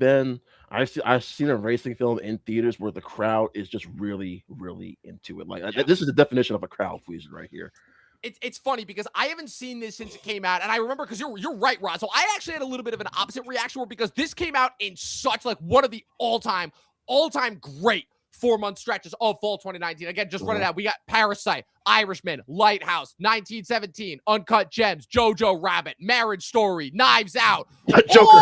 seen a racing film in theaters where the crowd is just really, really into it. Like this is the definition of a crowd pleaser right here. It's funny because I haven't seen this since it came out, and I remember because you're right, Rod. So I actually had a little bit of an opposite reaction because this came out in such like one of the all-time great 4-month stretches of fall 2019. Again, just running out. We got Parasite, Irishman, Lighthouse, 1917, Uncut Gems, Jojo Rabbit, Marriage Story, Knives Out, Joker,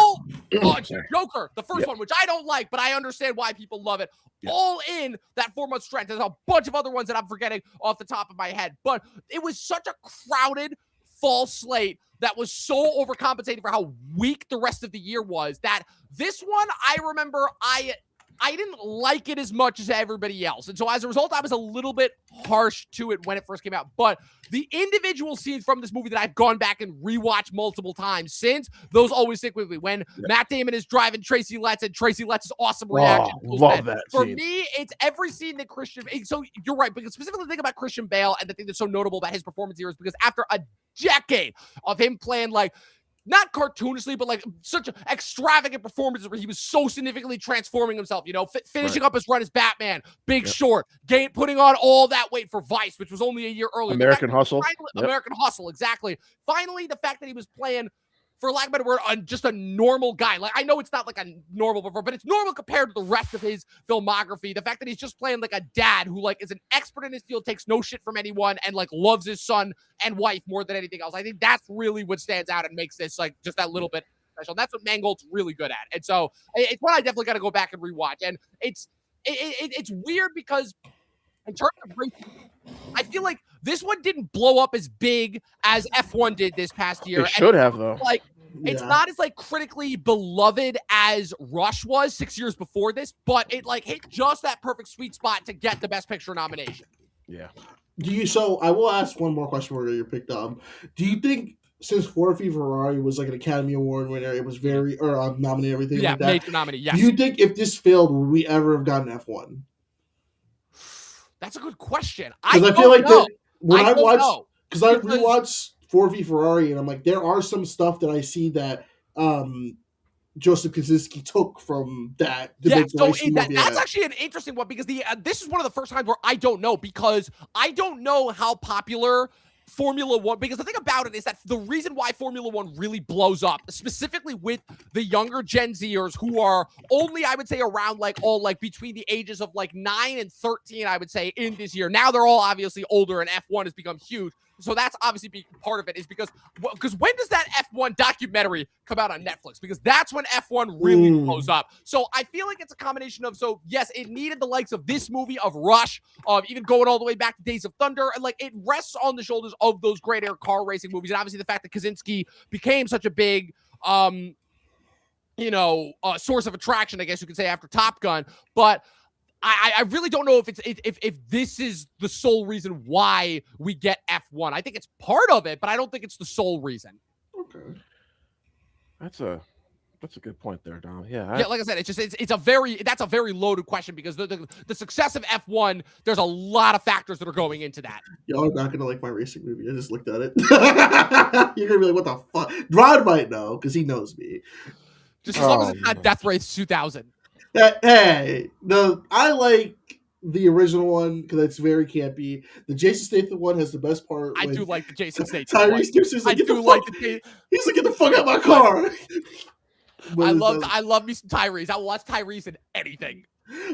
the first one, which I don't like, but I understand why people love it. Yeah. All in that 4-month stretch. There's a bunch of other ones that I'm forgetting off the top of my head, but it was such a crowded fall slate that was so overcompensating for how weak the rest of the year was that this one, I remember I didn't like it as much as everybody else. And so as a result, I was a little bit harsh to it when it first came out. But the individual scenes from this movie that I've gone back and rewatched multiple times since, those always stick with me. When Matt Damon is driving Tracy Letts and Tracy Letts' awesome reaction. Love that For scene. me, it's every scene that so you're right, because specifically the thing about Christian Bale and the thing that's so notable about his performance here is because after a decade of him playing like, not cartoonishly, but like such extravagant performances where he was so significantly transforming himself, finishing up his run as Batman, Big Short, putting on all that weight for Vice, which was only a year earlier. American Hustle. American Hustle, exactly. Finally, the fact that he was playing, for lack of a better word, just a normal guy. Like, I know it's not like a normal performer, but it's normal compared to the rest of his filmography. The fact that he's just playing like a dad who like is an expert in his field, takes no shit from anyone, and like loves his son and wife more than anything else. I think that's really what stands out and makes this like just that little bit special. And that's what Mangold's really good at. And so it's one I definitely got to go back and rewatch. And it's weird because in terms of racing, I feel like this one didn't blow up as big as F1 did this past year. It should have, though. Like, it's not as like critically beloved as Rush was 6 years before this, but it like hit just that perfect sweet spot to get the Best Picture nomination. Yeah. So I will ask one more question before you picked up. Do you think since Ford v Ferrari was like an Academy Award winner, it was nominated everything like that? Major nominee, yes. Do you think if this failed, would we ever have gotten F1? That's a good question. I feel like that when I rewatched Ford v Ferrari, and I'm like, there are some stuff that I see that Joseph Kosinski took from that. That's actually an interesting one because this is one of the first times where I don't know, because I don't know how popular Formula One, because the thing about it is that the reason why Formula One really blows up, specifically with the younger Gen Zers who are only, I would say, around between the ages of 9 and 13, I would say, in this year. Now they're all obviously older and F1 has become huge. So that's obviously part of it, is because when does that F1 documentary come out on Netflix? Because that's when F1 really blows up. So I feel like it's a combination of, yes, it needed the likes of this movie, of Rush, of even going all the way back to Days of Thunder, and it rests on the shoulders of those great air car racing movies, and obviously the fact that Kaczynski became such a big source of attraction, I guess you could say, after Top Gun. But I really don't know if this is the sole reason why we get F1. I think it's part of it, but I don't think it's the sole reason. Okay. That's a good point there, Dom. Yeah, like I said, that's a very loaded question, because the success of F1, there's a lot of factors that are going into that. Y'all are not gonna like my racing movie. I just looked at it. You're gonna be like, "What the fuck?" Rod might know because he knows me. Just as long as it's not Death Race 2000. Hey, I like the original one because it's very campy. The Jason Statham one has the best part. I do like the Jason Statham one. Tyrese Gibson's like, he's like, "Get the fuck out of my car." I love me some Tyrese. I will watch Tyrese in anything.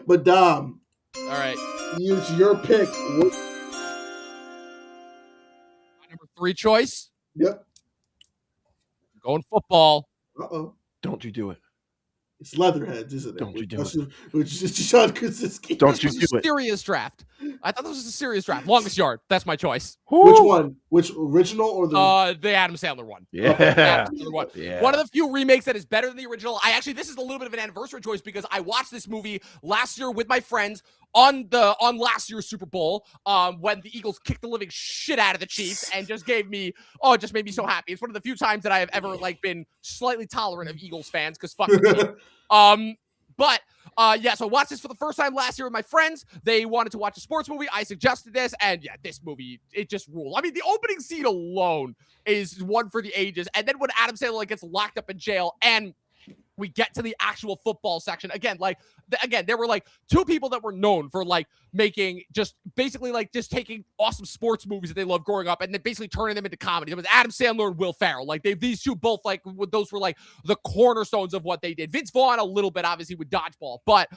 But Dom, all right, use your pick. My number 3 choice. Yep. Going football. Don't you do it. It's Leatherheads, isn't it? Don't you do it. Which is John Krasinski. Don't you do it. Serious draft. I thought this was a serious draft. Longest Yard. That's my choice. Which one? Which original or the Adam Sandler one? Yeah. Adam Sandler one. Yeah. One of the few remakes that is better than the original. This is a little bit of an anniversary choice because I watched this movie last year with my friends on last year's Super Bowl, when the Eagles kicked the living shit out of the Chiefs and just made me so happy. It's one of the few times that I have ever been slightly tolerant of Eagles fans, because fuck the team. So I watched this for the first time last year with my friends. They wanted to watch a sports movie. I suggested this, and yeah, this movie, it just ruled. I mean, the opening scene alone is one for the ages. And then when Adam Sandler gets locked up in jail and we get to the actual football section, again, there were 2 people that were known for making just taking awesome sports movies that they loved growing up and then basically turning them into comedy. It was Adam Sandler and Will Ferrell. These two both those were the cornerstones of what they did. Vince Vaughn a little bit, obviously, with Dodgeball, but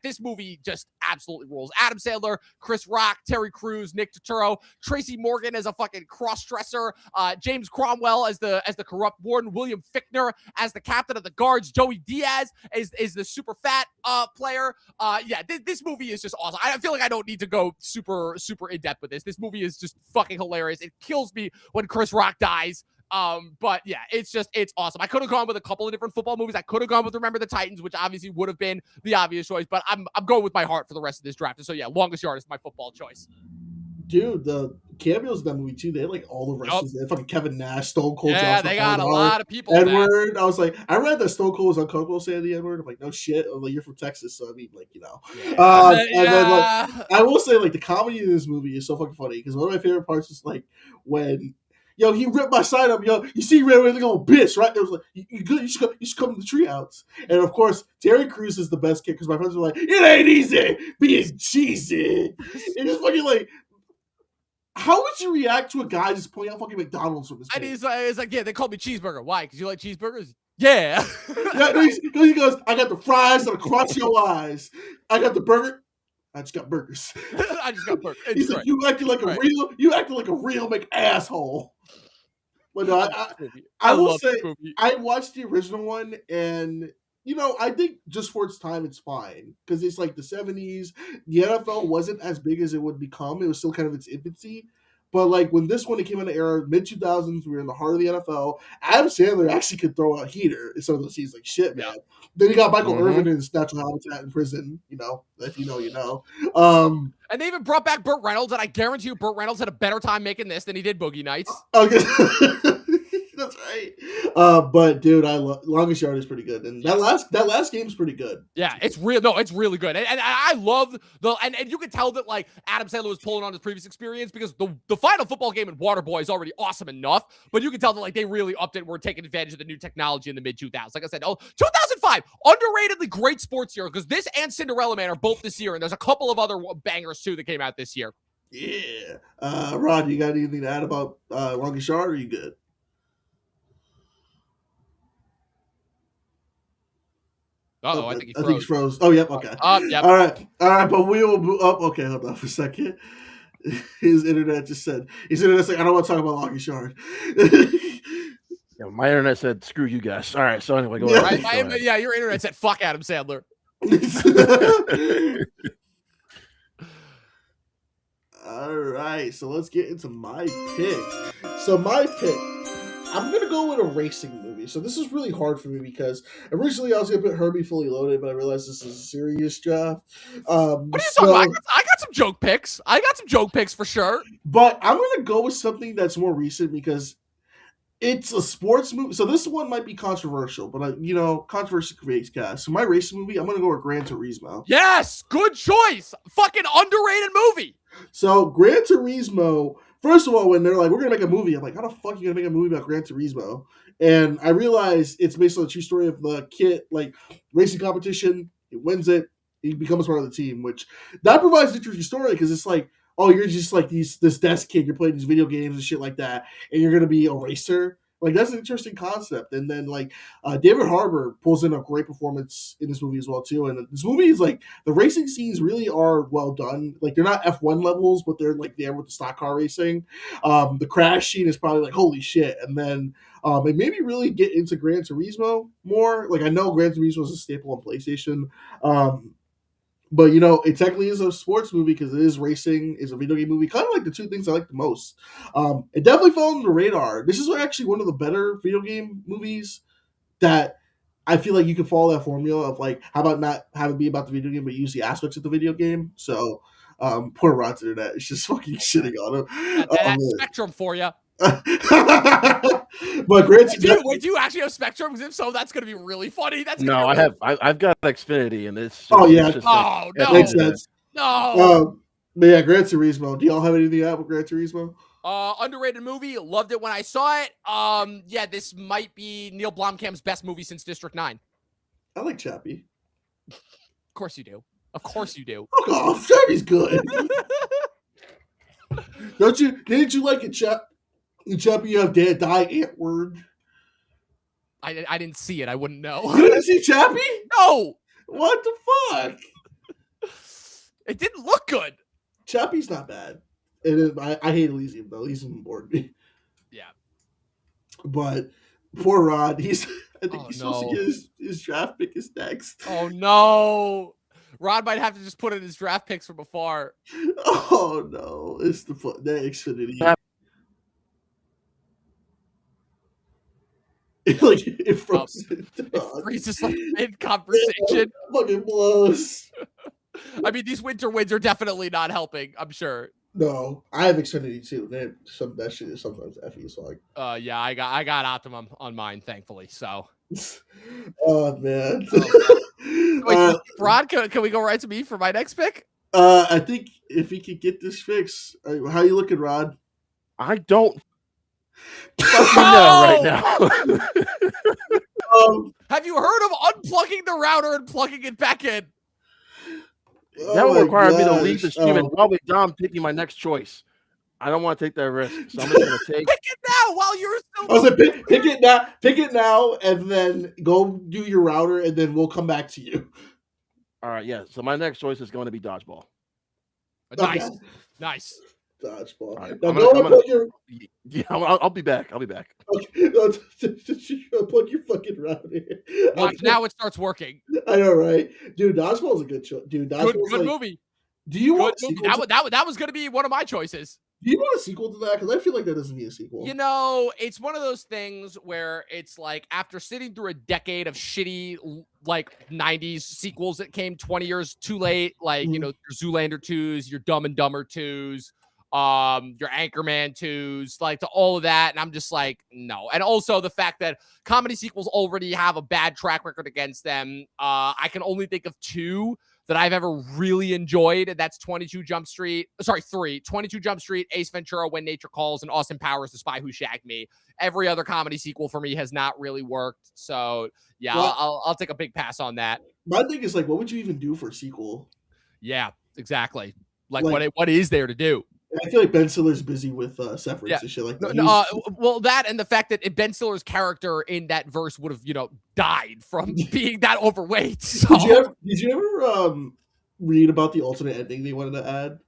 this movie just absolutely rules. Adam Sandler, Chris Rock, Terry Crews, Nick Turturro, Tracy Morgan as a fucking cross-dresser, James Cromwell as the corrupt warden, William Fichtner as the captain of the guards, Joey Diaz is the super fat player. This movie is just awesome. I feel like I don't need to go super in depth with this. This movie is just fucking hilarious. It kills me when Chris Rock dies. But yeah, it's awesome. I could have gone with a couple of different football movies. I could have gone with Remember the Titans, which obviously would have been the obvious choice, but I'm going with my heart for the rest of this draft. And so yeah, Longest Yard is my football choice. Dude, the cameos in that movie too, they had all the wrestlers. They had fucking Kevin Nash, Stone Cold. Yeah, they got a lot of people. Edward. I was like, I read that Stone Cold was uncomfortable saying the Edward. I'm like, no shit. I'm like, you're from Texas, so I mean, And then I will say, the comedy in this movie is so fucking funny because one of my favorite parts is when he ripped my side up. You see, he ran away like a little bitch, right? It was you good. You should come to the treehouse. And of course, Terry Crews is the best kid because my friends were like, it ain't easy being cheesy. And it's fucking how would you react to a guy just pointing out fucking McDonald's from his face? And he's like, yeah, they called me Cheeseburger. Why? Because you like cheeseburgers? Yeah. He goes, I got the fries that across your eyes. I got the burger. I just got burgers. I just got burgers. He's like, you acting like a real McAsshole. But no, I will say, I watched the original one, and I think just for its time, it's fine because it's the 70s. The NFL wasn't as big as it would become. It was still kind of its infancy. But when this one, it came in the era mid 2000s, we were in the heart of the NFL. Adam Sandler actually could throw a heater in some of those scenes, shit, man. Then he got Michael Irvin in his natural habitat in prison. If you know. And they even brought back Burt Reynolds, and I guarantee you, Burt Reynolds had a better time making this than he did Boogie Nights. Okay. That's right. But dude, Longest Yard is pretty good, and that last game is pretty good. Yeah, it's real. No, it's really good, and I love and you can tell that Adam Sandler was pulling on his previous experience because the final football game in Waterboy is already awesome enough, but you can tell that they really upped it. We're taking advantage of the new technology in the mid 2000s. Like I said, 2005, underratedly great sports year because this and Cinderella Man are both this year, and there's a couple of other bangers too that came out this year. Yeah. Rod, you got anything to add about Long and Short, or are you good? Uh-oh, Oh, I think he I think he's froze. froze. Oh, yep. Okay. Yep. All right. All right. But we will move up. Okay, hold on for a second. His internet just said, his internet's like, I don't want to talk about Long and Short. Yeah, my internet said, "Screw you guys." All right. So anyway, go Yeah. ahead. Go ahead. Yeah, your internet said fuck Adam Sandler. All right, so let's get into my pick. So my pick, I'm gonna go with a racing movie. So this is really hard for me because originally I was gonna put Herbie Fully Loaded, but I realized this is a serious draft. What are you talking about? I got some joke picks. I got some joke picks for sure. But I'm gonna go with something that's more recent because it's a sports movie. So this one might be controversial, but controversy creates chaos. So my racing movie, I'm gonna go with Gran Turismo. Yes, good choice. Fucking underrated movie. So Gran Turismo, first of all, when they're like, we're gonna make a movie, I'm like, how the fuck are you gonna make a movie about Gran Turismo? And I realized it's based on the true story of the kid, like racing competition. He wins it, he becomes part of the team, which that provides an interesting story because it's like, oh, you're just like this desk kid, you're playing these video games and shit like that, and you're gonna be a racer. Like that's an interesting concept. And then like David Harbour pulls in a great performance in this movie as well too. And this movie is like the racing scenes really are well done. Like they're not F1 levels, but they're like there with the stock car racing. The crash scene is probably like holy shit. And then it made me really get into Gran Turismo more. Like I know Gran Turismo is a staple on PlayStation. But it technically is a sports movie because it is racing, is a video game movie. Kind of like the two things I like the most. It definitely fell on the radar. This is actually one of the better video game movies that I feel like you can follow that formula of like, how about not have it be about the video game, but use the aspects of the video game. So poor Rod's internet. It's just fucking shitting on him. That's Spectrum for you. But Gran Wait, do you actually have Spectrum? Because if so, that's going to be really funny. That's No, I've got Xfinity, and it's just, Oh, yeah. it's just no, That makes sense. no. But yeah, Gran Turismo. Do y'all have anything to add with Gran Turismo? Underrated movie. Loved it when I saw it. Yeah, this might be Neil Blomkamp's best movie since District 9. I like Chappie. Of course you do. Of course you do. Fuck off. Chappie's good. Didn't you like it, Chappie, you have Die Antword. I didn't see it. I wouldn't know. You didn't see Chappie? No. What the fuck? It didn't look good. Chappie's not bad. I hate Elysium though. Elysium bored me. Yeah. But poor Rod, I think he's no. supposed to get his draft pick is next. Oh no. Rod might have to just put in his draft picks from afar. Oh no. It's the Xfinity. Like it froze. It freezes like mid conversation. Fucking blows. I mean, these winter winds are definitely not helping, I'm sure. No, I have Xfinity too. Man, that shit is sometimes effy. So like, yeah, I got Optimum on mine, thankfully. So, oh man. Wait, Rod, can we go right to me for my next pick? I think if he could get this fixed, how you looking, Rod? I don't know right now. Have you heard of unplugging the router and plugging it back in? That would require me to leave the stream and probably Dom picking my next choice. I don't want to take that risk, so I'm just going to take. Pick it now while you're still. I was like, pick it now. Pick it now, and then go do your router, and then we'll come back to you. All right, yeah. So my next choice is going to be dodgeball. Nice, nice. Dodgeball. Right, Yeah, I'll be back. I'll be back. Okay, plug your fucking router. Watch, now it starts working. I know, right? Dude, Dodgeball is a good choice. Dude, Dodgeball good movie. Do you want that was going to be one of my choices. Do you want a sequel to that? Because I feel like that doesn't need a sequel. It's one of those things where it's like after sitting through a decade of shitty like 90s sequels that came 20 years too late, like your Zoolander 2s, your Dumb and Dumber 2s, your Anchorman 2s, like to all of that, and I'm just like, no. And also the fact that comedy sequels already have a bad track record against them. I can only think of two that I've ever really enjoyed, and that's 22 Jump Street. Sorry, 22 Jump Street, Ace Ventura, When Nature Calls, and Austin Powers, The Spy Who Shagged Me. Every other comedy sequel for me has not really worked. So yeah, well, I'll take a big pass on that. My thing is like, what would you even do for a sequel? Yeah, exactly. Like what is there to do? I feel like Ben Stiller's busy with Severance and shit like that. Well, that and the fact that Ben Stiller's character in that verse would have, died from being that overweight. So. Did you ever read about the alternate ending they wanted to add?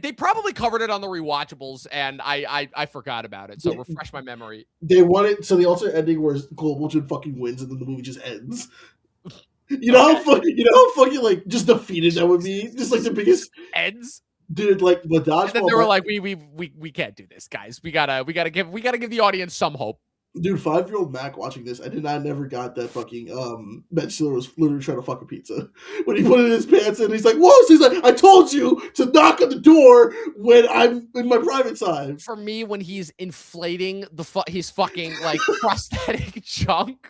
They probably covered it on the rewatchables, and I forgot about it. So refresh my memory. They wanted the alternate ending where Global Jin fucking wins, and then the movie just ends. You know how fucking like just defeated that would be, just like the biggest ends. Dude, like the dodgeball. And then they were like, we can't do this, guys. We gotta give the audience some hope. Dude, 5-year-old Mac watching this, I never got that fucking Ben Stiller was literally trying to fuck a pizza when he put it in his pants, and he's like, "Whoa!" So he's like, "I told you to knock on the door when I'm in my private side." For me, when he's inflating his fucking like prosthetic junk,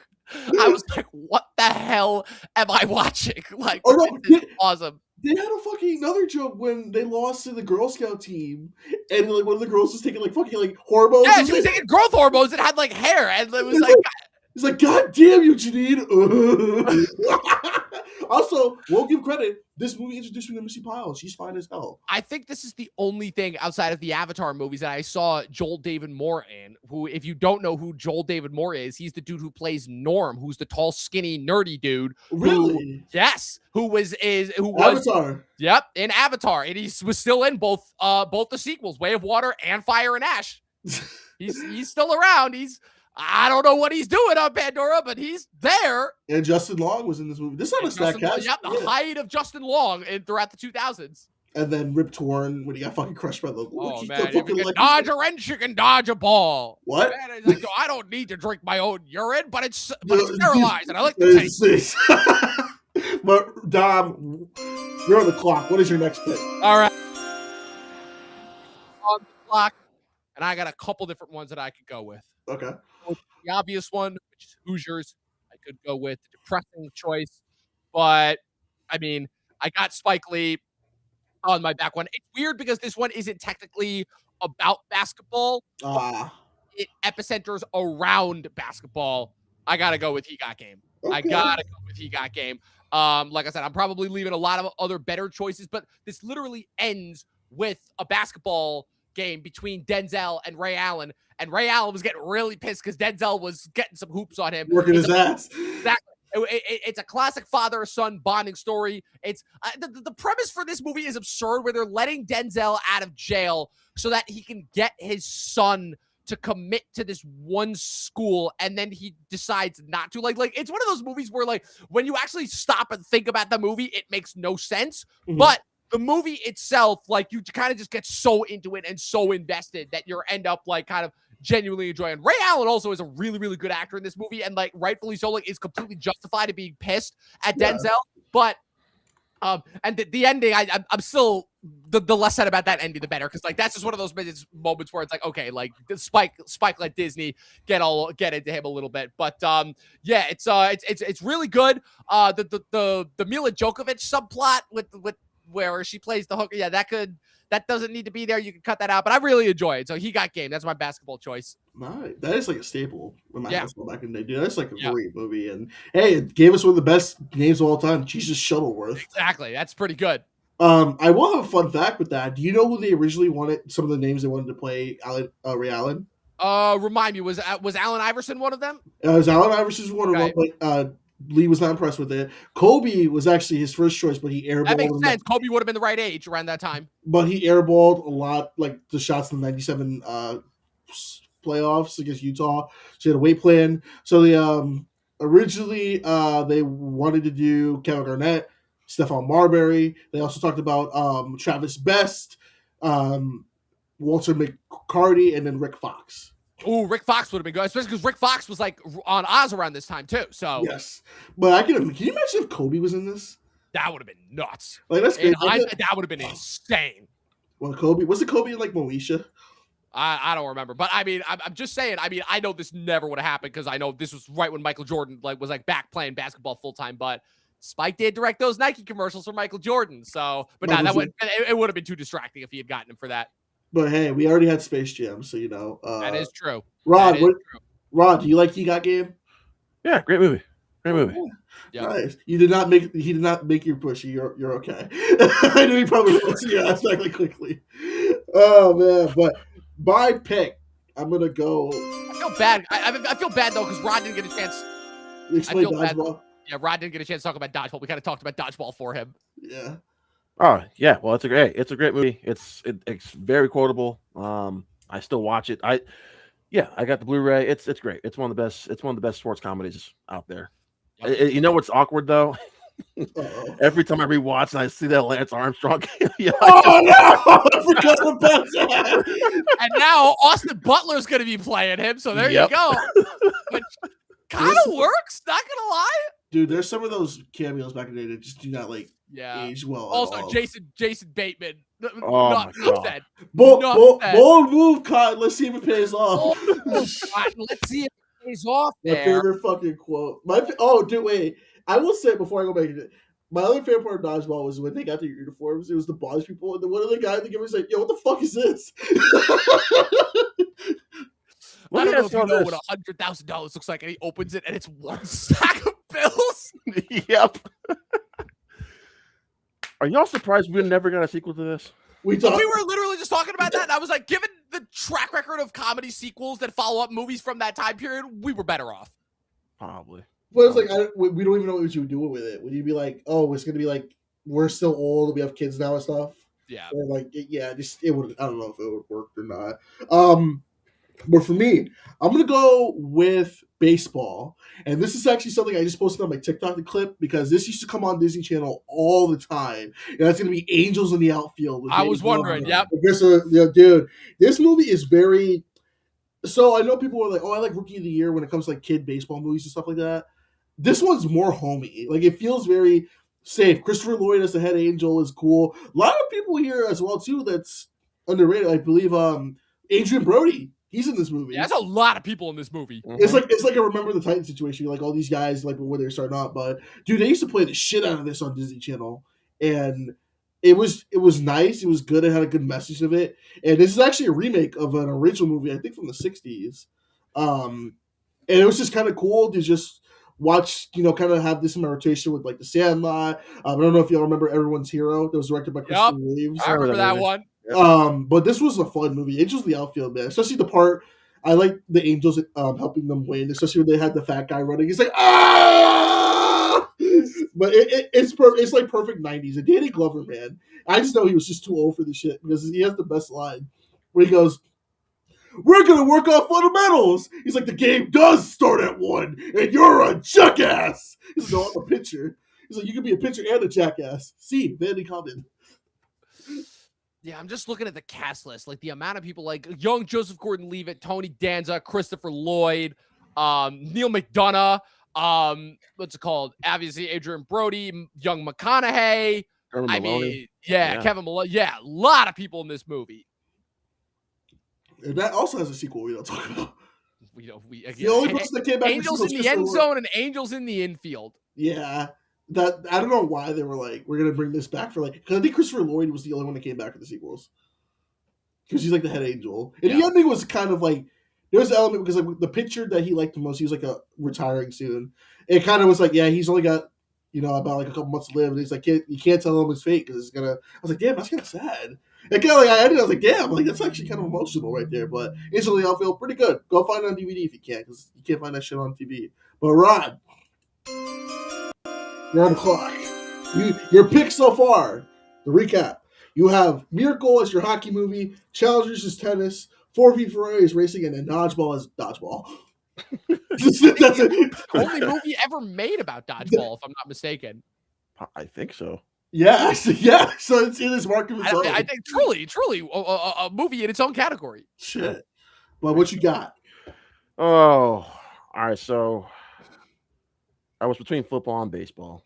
I was like, "What the hell am I watching?" Like, this is awesome. They had another joke when they lost to the Girl Scout team, and like one of the girls was taking like fucking like hormones. Yeah, she was taking growth hormones that had like hair, and it was he's like, "God damn you, Janine." Also, won't give credit. This movie introduced me to Missy Pyle. She's fine as hell. I think this is the only thing outside of the Avatar movies that I saw Joel David Moore in. Who, if you don't know who Joel David Moore is, he's the dude who plays Norm, who's the tall, skinny, nerdy dude. Really? Who was Avatar. Yep, in Avatar, and he was still in both the sequels, Way of Water and Fire and Ash. He's still around. I don't know what he's doing on Pandora, but he's there. And Justin Long was in this movie. This is not a stack cast. Yep, the height of Justin Long throughout the 2000s. And then Rip Torn when he got fucking crushed by the. Oh man! If you can dodge a wrench, you can dodge a ball. What? Man, like, I don't need to drink my own urine, but it's sterilized, and I like the taste. But Dom, you're on the clock. What is your next pick? All right, on the clock, and I got a couple different ones that I could go with. Okay. The obvious one, which is Hoosiers, I could go with the depressing choice, but I mean, I got Spike Lee on my back one. It's weird because this one isn't technically about basketball. It epicenters around basketball. I gotta go with He Got Game. Okay. I gotta go with He Got Game. Like I said, I'm probably leaving a lot of other better choices, but this literally ends with a basketball game between Denzel and Ray Allen. And Ray Allen was getting really pissed because Denzel was getting some hoops on him. Working his ass. Exactly. It's a classic father-son bonding story. It's the premise for this movie is absurd, where they're letting Denzel out of jail so that he can get his son to commit to this one school, and then he decides not to. Like it's one of those movies where, like, when you actually stop and think about the movie, it makes no sense. Mm-hmm. But the movie itself, like, you kind of just get so into it and so invested that you end up like kind of genuinely enjoying. Ray Allen also is a really, really good actor in this movie, and like rightfully so, like, is completely justified in being pissed at Denzel. But and the ending, I'm still the less said about that ending, the better, because like that's just one of those moments where it's like, okay, like Spike let Disney get into him a little bit. But yeah, it's really good. The Mila Djokovic subplot with where she plays the hooker, yeah, that doesn't need to be there. You can cut that out, but I really enjoy it. So He Got Game. That's my basketball choice. Right. That is like a staple in my basketball back in the day, dude. That's like a great movie. And hey, it gave us one of the best names of all time, Jesus Shuttleworth. Exactly. That's pretty good. I will have a fun fact with that. Do you know who they originally wanted, some of the names they wanted to play Ray Allen? Remind me, was Allen Iverson one of them? It was Allen Iverson one of them, but Lee was not impressed with it. Kobe was actually his first choice, but he airballed. That makes sense. Kobe would have been the right age around that time. But he airballed a lot, like the shots in the 97 playoffs against Utah. So he had a weight plan. So they originally they wanted to do Kevin Garnett, Stephon Marbury. They also talked about Travis Best, Walter McCarty, and then Rick Fox. Oh, Rick Fox would have been good, especially because Rick Fox was like on Oz around this time too. So yes, but can you imagine if Kobe was in this? That would have been nuts. Like that's great. That would have been insane. Well, Kobe was it Kobe like Moesha? I don't remember, but I mean, I'm just saying. I mean, I know this never would have happened because I know this was right when Michael Jordan was back playing basketball full time. But Spike did direct those Nike commercials for Michael Jordan. So, but it would have been too distracting if he had gotten him for that. But hey, we already had Space Jam, so you know. That is true. Rod, Rod, do you like He Got Game? Yeah, great movie. Great movie. Yeah. Nice. He did not make your push. You're okay. I knew he probably wants to get asked back like quickly. Oh man, but my pick, I'm gonna go. I feel bad. I feel bad though because Rod didn't get a chance. I Explain feel bad. dodgeball. Yeah, Rod didn't get a chance to talk about dodgeball. We kind of talked about dodgeball for him. Yeah. Oh yeah, well it's a great movie. It's very quotable. I still watch it. I got the Blu-ray. It's great. It's one of the best sports comedies out there. Yep. You know what's awkward though? Uh-oh. Every time I rewatch and I see that Lance Armstrong, yeah, Oh no! I forgot about that. And now Austin Butler's going to be playing him. So there Yep. you go. But kind of works. Not gonna lie. Dude, there's some of those cameos back in the day that just do not Yeah. age well. Also, at all. Jason Bateman. Oh my God. Said. Bold move, Cotton. Let's see if it pays off. Oh, God. Let's see if it pays off. My favorite fucking quote. Dude, wait. I will say before I go back to it, my other favorite part of dodgeball was when they got their uniforms. It was the boss people, and then one of the guys in the game was like, "Yo, what the fuck is this?" I don't know if you know what $100,000 looks like, and he opens it, and it's one stack of bills. Yep. Are y'all surprised we never got a sequel to this? We were literally just talking about that, and I was like, given the track record of comedy sequels that follow up movies from that time period, we were better off. Probably. But it's like we don't even know what you would do with it. Would you be like, "Oh, it's gonna be like we're still old, we have kids now and stuff"? Yeah. Or like, it would. I don't know if it would work or not. But for me, I'm gonna go with baseball, and this is actually something I just posted on my TikTok clip because this used to come on Disney Channel all the time, and that's gonna be Angels in the Outfield. I was wondering. Yep. Dude, this movie is very. So I know people are like, "Oh, I like Rookie of the Year" when it comes to like kid baseball movies and stuff like that. This one's more homey. Like it feels very safe. Christopher Lloyd as the head angel is cool. A lot of people here as well too. That's underrated. I believe Adrian Brody. He's in this movie. Yeah, there's a lot of people in this movie. It's like a Remember the Titans situation. Like all these guys, like when they're starting out. But dude, they used to play the shit out of this on Disney Channel, and it was nice. It was good. It had a good message of it. And this is actually a remake of an original movie, I think from the '60s. And it was just kind of cool to just watch, kind of have this in my rotation with like The Sandlot. I don't know if y'all remember Everyone's Hero that was directed by Christopher Reeves. I remember that one. But this was a fun movie. Angels in the Outfield, man. Especially the part I like the Angels helping them win, especially when they had the fat guy running. He's like, ah! But it's like perfect 90s. And Danny Glover, man. I just know he was just too old for this shit because he has the best line where he goes, "We're going to work on fundamentals." He's like, "The game does start at 1, and you're a jackass." He's like, "No, I'm a pitcher." He's like, "You can be a pitcher and a jackass." See, Vandy Common. Yeah, I'm just looking at the cast list. Like the amount of people like young Joseph Gordon-Levitt, Tony Danza, Christopher Lloyd, Neil McDonough, what's it called? Obviously, Adrian Brody, young McConaughey. Kevin Maloney. Yeah, a lot of people in this movie. And that also has a sequel we don't talk about. The only person that came back Angels in the end zone and Angels in the infield. Yeah. That I don't know why they were like, we're gonna bring this back for because I think Christopher Lloyd was the only one that came back for the sequels. Because he's like the head angel. And the ending was kind of like there was an element because like the picture that he liked the most, he was like retiring soon. It kind of was like, yeah, he's only got about like a couple months to live, and he's like, you can't tell him his fate because it's gonna. I was like, damn, that's kind of sad. And kind of like I ended, I was like, damn, like that's actually kind of emotional right there. But instantly, I'll feel pretty good. Go find it on DVD if you can, because you can't find that shit on TV. But Rod, you're on the clock. Your pick so far. The recap: you have Miracle as your hockey movie, Challengers as tennis, 4v Ferrari is racing, and then Dodgeball as dodgeball. That's the only movie ever made about dodgeball, if I'm not mistaken. I think so. Yeah. So it's in its market of its own. I think truly a movie in its own category. Shit. Well, what you got? Oh, all right. So I was between football and baseball.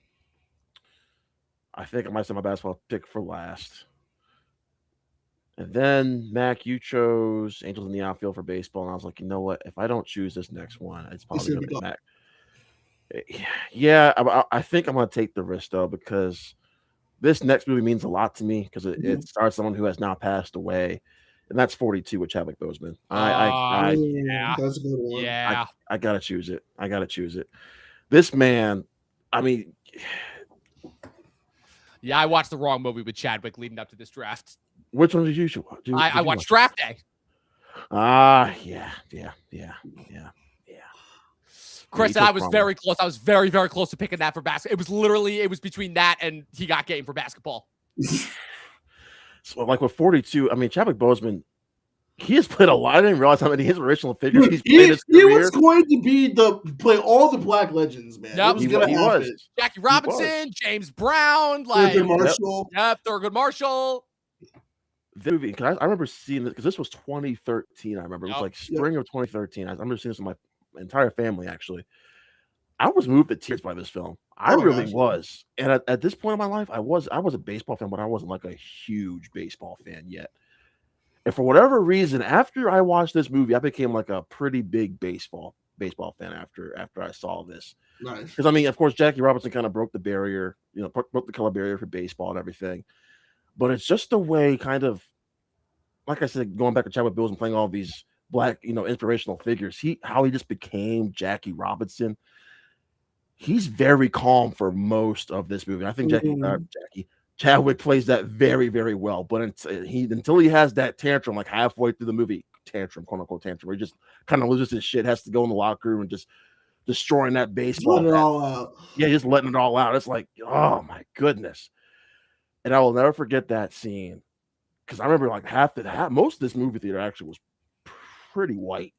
I think I might say my basketball pick for last. And then, Mac, you chose Angels in the Outfield for baseball. And I was like, you know what? If I don't choose this next one, it's probably going to be Mac. Yeah, I think I'm going to take the risk, though, because this next movie means a lot to me because it stars someone who has now passed away. And that's 42 with Chadwick Boseman. Yeah. That's a good one. Yeah. I got to choose it. This man, I mean... Yeah, I watched the wrong movie with Chadwick leading up to this draft. Which one did you watch? I watched Draft Day. Yeah. Chris and I was very close. I was very, very close to picking that for basketball. It was between that and He Got Game for basketball. So, like with 42, I mean, Chadwick Boseman, he has played a lot. I didn't realize how many his original figures he's played his career. He was going to play all the black legends, man. Yep. He was. Jackie Robinson, James Brown, like Thurgood Marshall. Yep, Thurgood Marshall. The movie, I remember seeing it because this was 2013. I remember it was like spring of 2013. I remember seeing this with my entire family. Actually, I was moved to tears by this film. I really was. And at this point in my life, I was a baseball fan, but I wasn't like a huge baseball fan yet. And for whatever reason, after I watched this movie, I became like a pretty big baseball fan after I saw this. Nice. Because I mean, of course, Jackie Robinson kind of broke the barrier, broke the color barrier for baseball and everything. But it's just the way, kind of, like I said, going back to Chadwick Boseman playing all these black, inspirational figures. How he just became Jackie Robinson. He's very calm for most of this movie. I think Chadwick plays that very, very well. But until he has that tantrum, like halfway through the movie, quote unquote tantrum, where he just kind of loses his shit, has to go in the locker room and just destroying that baseball. Letting it all out. Yeah, just letting it all out. It's like, oh my goodness. And I will never forget that scene because I remember like most of this movie theater actually was pretty white.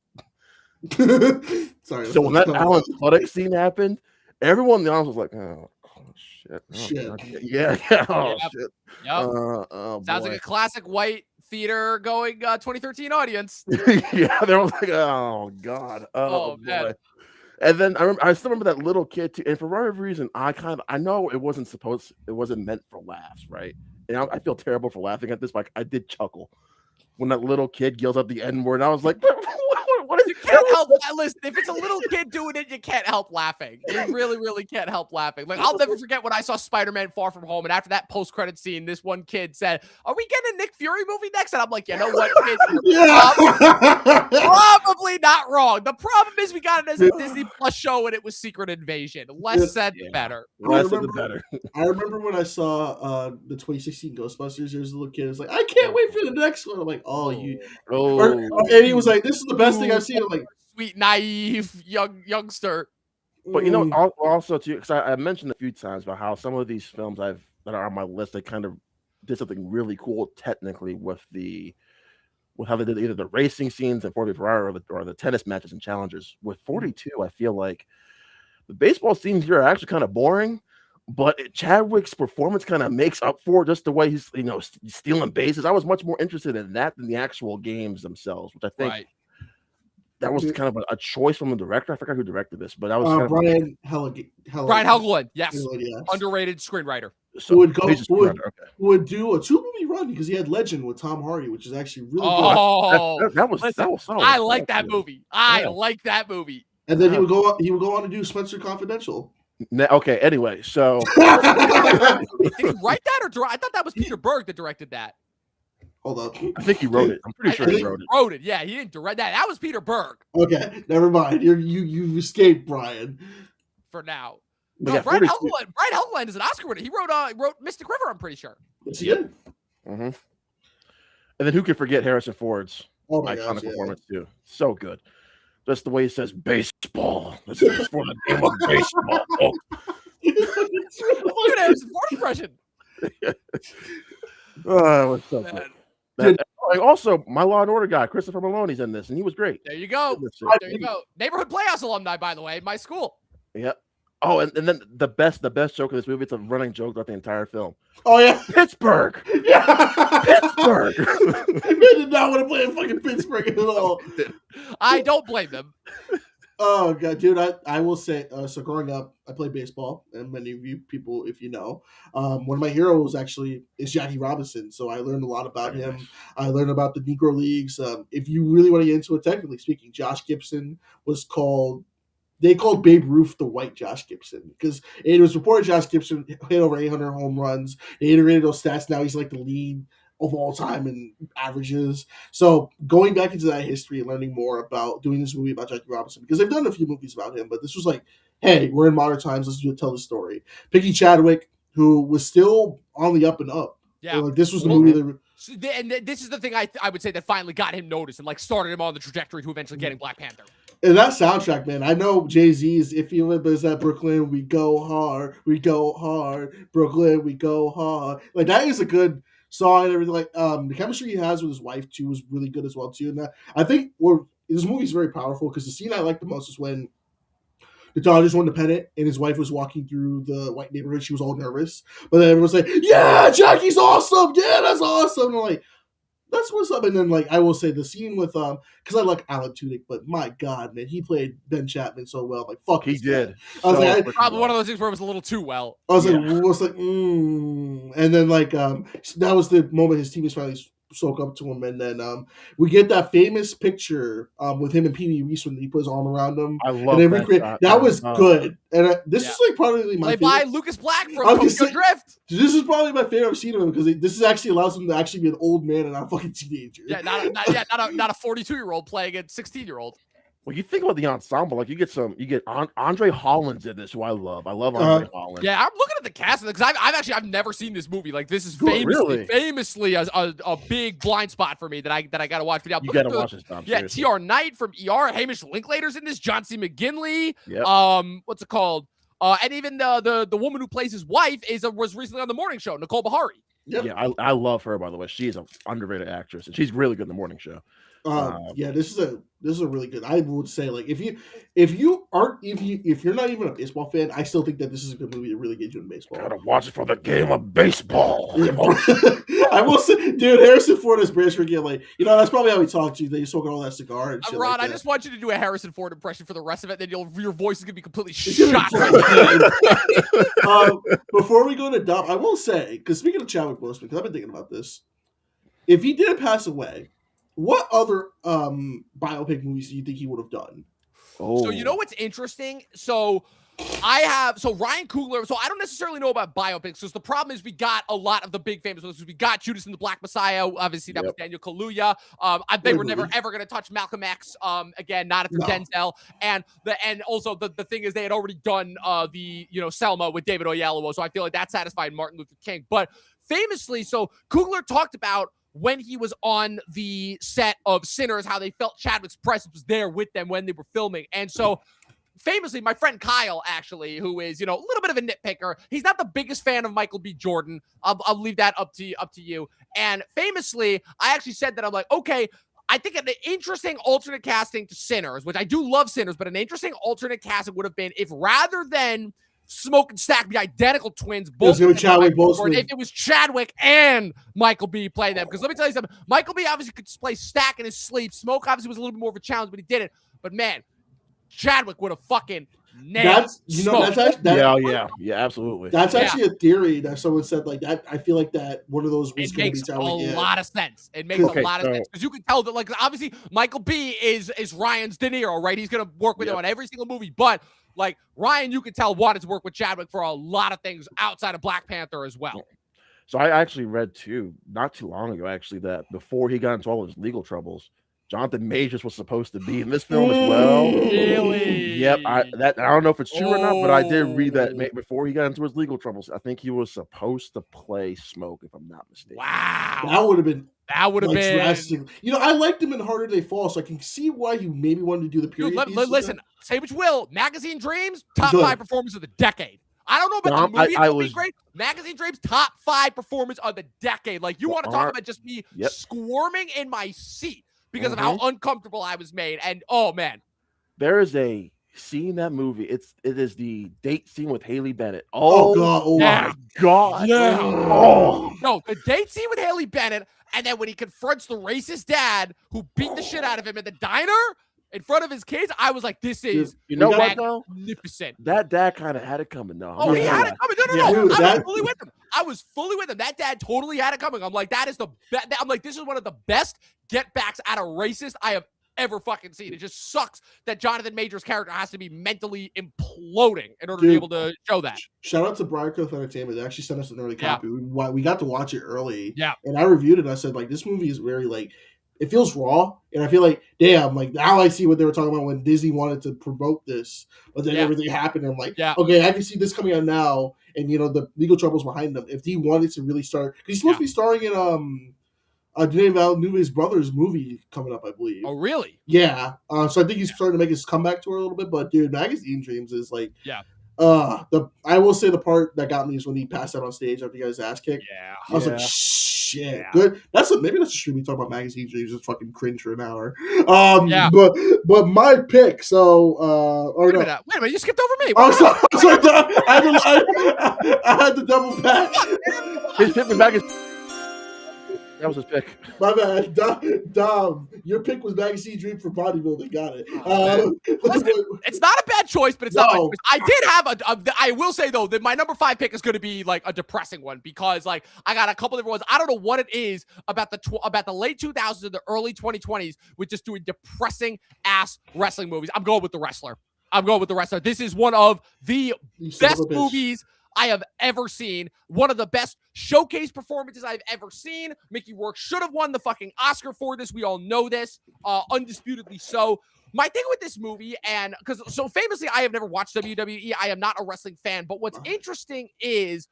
Sorry. So when that Alan Tudyk scene happened, everyone in the audience was like, "Oh shit, shit, yeah, oh shit." Yep. Sounds like a classic white theater going 2013 audience. Yeah, they were like, "Oh god, oh boy." Man. And then I still remember that little kid too. And for whatever reason, I know it wasn't meant for laughs, right? And I feel terrible for laughing at this, but I did chuckle when that little kid yells out the N-word. And I was like, what is you can't help listen, if it's a little kid doing it, you can't help laughing. You really, really can't help laughing. Like, I'll never forget when I saw Spider-Man Far From Home, and after that post-credit scene, this one kid said, "Are we getting a Nick Fury movie next?" And I'm like, you know what, kid? Probably not wrong. The problem is we got it as a Disney Plus show, and it was Secret Invasion. Less said, the better. Less said, the better. I remember when I saw the 2016 Ghostbusters, there was a little kid who was like, "I can't wait for the next one." I'm like, and he was like, "This is the best thing I've seen." I'm like, sweet, naive youngster. But also too, because I mentioned a few times about how some of these films that are on my list, they kind of did something really cool technically with how they did either the racing scenes in Ford v Ferrari or the tennis matches and challenges. With 42, I feel like the baseball scenes here are actually kind of boring, but Chadwick's performance kind of makes up for just the way he's stealing bases. I was much more interested in that than the actual games themselves, which I think that was kind of a choice from the director. I forgot who directed this, but that was Brian Helgeland. Yes, underrated screenwriter. So would do a 2-movie run because he had Legend with Tom Hardy, which is actually really good. That was solid. I like that movie. I like that movie. And then he would go on to do Spencer Confidential. Okay. Anyway, so did he write that or I thought that was Peter Berg that directed that. Hold up. I think he wrote it. I'm pretty sure he wrote it. Yeah, he didn't direct that. That was Peter Berg. Okay, never mind. You escaped, Brian. For now. No, Brian Helgeland is an Oscar winner. He wrote Mystic River, I'm pretty sure. Yes, he did. Mm-hmm. And then who could forget Harrison Ford's iconic performance too? So good. Just the way he says baseball. This is for the game of baseball. Look at Harrison Ford impression. What's so good. Also, my Law and Order guy, Christopher Maloney's in this, and he was great. There you go. Neighborhood Playhouse alumni, by the way, my school. Yep. Oh, and then the best joke of this movie, it's a running joke throughout the entire film. Oh, yeah. Pittsburgh. Yeah. Pittsburgh. They did not want to play in fucking Pittsburgh at all. I don't blame them. Oh, God, dude, I will say, so growing up, I played baseball, and many of you people, if you know, one of my heroes actually is Jackie Robinson, so I learned a lot about him. I learned about the Negro Leagues. If you really want to get into it, technically speaking, Josh Gibson they called Babe Ruth the white Josh Gibson because it was reported Josh Gibson hit over 800 home runs. They integrated those stats. Now he's like the lead of all time in averages. So going back into that history and learning more about doing this movie about Jackie Robinson, because they've done a few movies about him, but this was like, hey, we're in modern times. Let's tell the story. Picking Chadwick, who was still on the up and up. Yeah. Like, this was the movie that This is the thing I would say that finally got him noticed and like started him on the trajectory to eventually getting Black Panther. And that soundtrack, man, I know Jay-Z's If You Live Is That Brooklyn, we go hard, Brooklyn, we go hard. Like, that is a good song and everything. Like, the chemistry he has with his wife, too, is really good as well, too. And I think this movie is very powerful because the scene I like the most is when the Dodgers won the pennant and his wife was walking through the white neighborhood. She was all nervous. But then everyone's like, yeah, Jackie's awesome. Yeah, that's awesome. And I'm like, that's what's up. And then, like, I will say the scene with because I like Alan Tudyk, but my God, man, he played Ben Chapman so well. Like, fuck, he did. I was like, probably one of those things where it was a little too well. I was like, and then like, that was the moment his teammates finally spoke up to him, and then we get that famous picture with him and Pee Wee Reese when he put his arm around him. I love that. That was good, and this is like probably my favorite. By Lucas Black from Tokyo Drift. This is probably my favorite I've seen of him because this actually allows him to actually be an old man and not a fucking teenager. Yeah, not a 42-year-old playing a 16-year-old. Well, you think about the ensemble, like you get Andre Hollins in this, who I love. I love Andre Hollins. Yeah, I'm looking at the cast because I've never seen this movie. Like, this is famously a big blind spot for me that I gotta watch. But you gotta watch this stuff. Yeah, T.R. Knight from ER, Hamish Linklater's in this, John C. McGinley. Yep. What's it called? And even the woman who plays his wife was recently on the morning show, Nicole Bahari. Yep. Yeah, I love her, by the way. She's an underrated actress, and she's really good in the morning show. Yeah, this is a really good. I would say, like, if you're not even a baseball fan, I still think that this is a good movie to really get you in baseball. Gotta watch it for the game of baseball. I will say, dude, Harrison Ford is British again. Like, that's probably how he talked to you. They smoking all that cigar and shit. Ron, like that. I just want you to do a Harrison Ford impression for the rest of it. Then your voice is gonna be completely shot. Before we go to Dom, I will say, because speaking of Chadwick Boseman, because I've been thinking about this, if he did pass away, what other biopic movies do you think he would have done? So you know what's interesting? So Ryan Coogler. So I don't necessarily know about biopics because the problem is we got a lot of the big famous ones. We got Judas and the Black Messiah. Obviously, that was Daniel Kaluuya. They were never ever going to touch Malcolm X. Again, not after Denzel. And also the thing is they had already done Selma with David Oyelowo. So I feel like that satisfied Martin Luther King. But famously, so Coogler talked about when he was on the set of Sinners, how they felt Chadwick's presence was there with them when they were filming. And so famously, my friend Kyle, actually, who is, a little bit of a nitpicker, he's not the biggest fan of Michael B. Jordan. I'll leave that up to you. And famously, I actually said that I'm like, okay, I think an interesting alternate casting to Sinners, which I do love Sinners, but an interesting alternate casting would have been if rather than Smoke and Stack be identical twins, both Chadwick Boseman. If it was Chadwick and Michael B playing them. Because let me tell you something, Michael B obviously could play Stack in his sleep. Smoke obviously was a little bit more of a challenge, but he didn't. But man, Chadwick would have fucking nailed Yeah, absolutely. That's actually a theory that someone said like that. I feel like that one of those was going to be Chadwick. Lot of sense. It makes a lot of sense because you can tell that, like, obviously Michael B is Ryan's De Niro, right? He's going to work with him on every single movie, but like Ryan, you could tell wanted to work with Chadwick for a lot of things outside of Black Panther as well. So I actually read too, not too long ago, actually, that before he got into all his legal troubles, Jonathan Majors was supposed to be in this film as well. Really? Yep. I don't know if it's true or not, but I did read that before he got into his legal troubles. I think he was supposed to play Smoke, if I'm not mistaken. Wow. That would have been. Drastic. I liked him in Harder They Fall, so I can see why you maybe wanted to do the period. Dude, listen, say what you will. Magazine Dreams, top 5 performers of the decade. I don't know about the movie. It was great. Magazine Dreams, top 5 performers of the decade. Like, you want to talk about just me squirming in my seat because of how uncomfortable I was made. And oh man, there is a scene in that movie. It is the date scene with Haley Bennett. My God. Yeah. Oh. No, the date scene with Haley Bennett, and then when he confronts the racist dad who beat the shit out of him in the diner in front of his kids, I was like, this is magnificent. That dad kind of had it coming, though. Oh, he had it coming. No. I was fully with him. I was fully with him. That dad totally had it coming. I'm like, that is the best. I'm like, this is one of the best get backs at a racist I have ever fucking seen. It just sucks that Jonathan Majors' character has to be mentally imploding in order to be able to show that. Shout out to Briarcliff Entertainment. They actually sent us an early copy. We got to watch it early. Yeah. And I reviewed it. I said, like, this movie is very, like, it feels raw. And I feel like, damn, like, now I see what they were talking about when Disney wanted to promote this. But then everything happened. And I'm like, okay, I can see this coming out now. And, the legal troubles behind them. If he wanted to really start, because he's supposed to be starring in Dave Alnuve's brother's movie coming up, I believe. Oh, really? Yeah. So I think he's starting to make his comeback tour a little bit. But dude, Magazine Dreams is like, Yeah. I will say the part that got me is when he passed out on stage after he got his ass kicked. Yeah. I was like, shit, Yeah. good. Maybe that's a stream we talk about Magazine Dreams, just fucking cringe for an hour. Yeah. But my pick. So Wait a minute, you skipped over me. I'm sorry. I had to double back. His pick was Magazine. That was his pick. My bad. Dom, your pick was Magazine Dream for bodybuilding. Got it. Listen, it's not a bad choice, but it's not my choice. I did have I will say, though, that my number 5 pick is going to be like a depressing one because, like, I got a couple different ones. I don't know what it is about the late 2000s and the early 2020s with just doing depressing ass wrestling movies. I'm going with The Wrestler. This is one of the best movies I have ever seen. One of the best showcase performances I've ever seen. Mickey Rourke should have won the fucking Oscar for this. We all know this, undisputedly so. My thing with this movie, and so famously, I have never watched WWE. I am not a wrestling fan, but what's interesting is,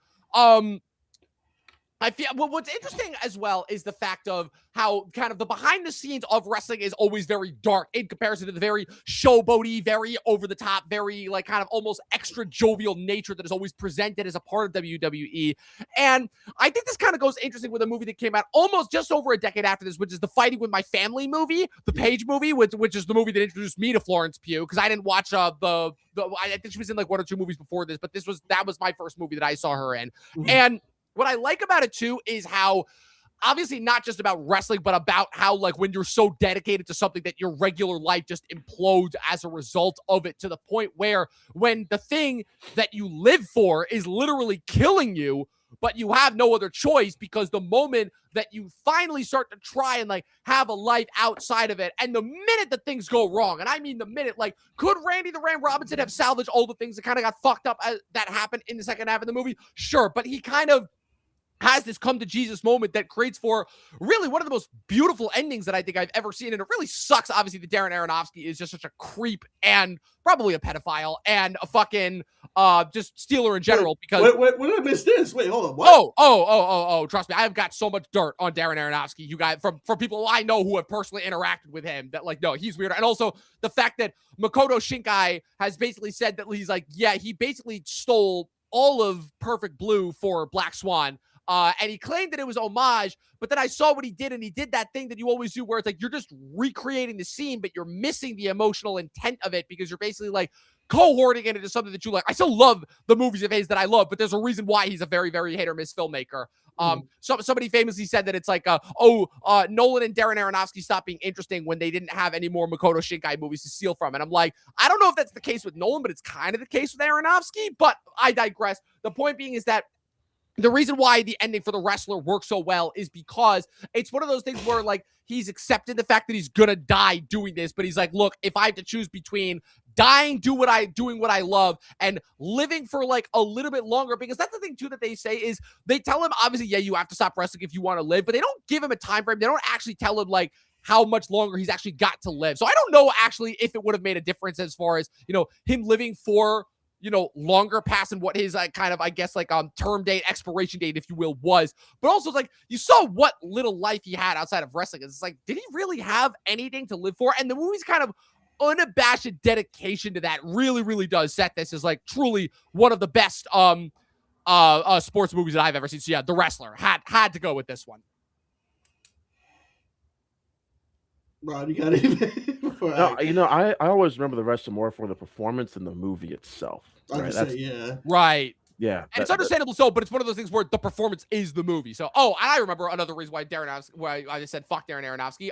I feel what's interesting as well is the fact of how kind of the behind the scenes of wrestling is always very dark in comparison to the very showboaty, very over the top, very like kind of almost extra jovial nature that is always presented as a part of WWE. And I think this kind of goes interesting with a movie that came out almost just over a decade after this, which is the Fighting with My Family movie, the Paige movie, which is the movie that introduced me to Florence Pugh because I didn't watch I think she was in like 1 or 2 movies before this, but that was my first movie that I saw her in. Mm-hmm. And what I like about it, too, is how obviously not just about wrestling, but about how, like, when you're so dedicated to something that your regular life just implodes as a result of it to the point where when the thing that you live for is literally killing you, but you have no other choice because the moment that you finally start to try and like have a life outside of it, and the minute that things go wrong, and I mean the minute, like, could Randy the Ram Robinson have salvaged all the things that kind of got fucked up that happened in the second half of the movie? Sure, but he kind of has this come to Jesus moment that creates for really one of the most beautiful endings that I think I've ever seen. And it really sucks, obviously, that Darren Aronofsky is just such a creep and probably a pedophile and a fucking just stealer in general. Because when did I miss this? Wait, hold on. What? Oh, trust me, I have got so much dirt on Darren Aronofsky. You guys, from people I know who have personally interacted with him, that like, no, he's weird. And also the fact that Makoto Shinkai has basically said that he's like, yeah, he basically stole all of Perfect Blue for Black Swan. And he claimed that it was homage, but then I saw what he did, and he did that thing that you always do where it's like you're just recreating the scene, but you're missing the emotional intent of it because you're basically like cohorting it into something that you like. I still love the movies of his that I love, but there's a reason why he's a very, very hit or miss filmmaker. Somebody famously said that it's like, Nolan and Darren Aronofsky stopped being interesting when they didn't have any more Makoto Shinkai movies to steal from. And I'm like, I don't know if that's the case with Nolan, but it's kind of the case with Aronofsky, but I digress. The point being is that the reason why the ending for The Wrestler works so well is because it's one of those things where, like, he's accepted the fact that he's gonna die doing this, but he's like, look, if I have to choose between dying, doing what I love, and living for like a little bit longer, because that's the thing too that they say is they tell him, obviously, yeah, you have to stop wrestling if you want to live, but they don't give him a time frame. They don't actually tell him like how much longer he's actually got to live. So I don't know actually if it would have made a difference as far as, you know, him living for, you know, longer past and what his kind of, I guess, like term date, expiration date, if you will, was. But also, it's like, you saw what little life he had outside of wrestling. It's like, did he really have anything to live for? And the movie's kind of unabashed dedication to that really, really does set this as like truly one of the best sports movies that I've ever seen. So yeah, The Wrestler had to go with this one. Ron, you got anything? No, you know, I always remember The Wrestler more for the performance than the movie itself. Right? Yeah. Right. Yeah. And it's understandable so, but it's one of those things where the performance is the movie. So, and I remember another reason why I just said fuck Darren Aronofsky.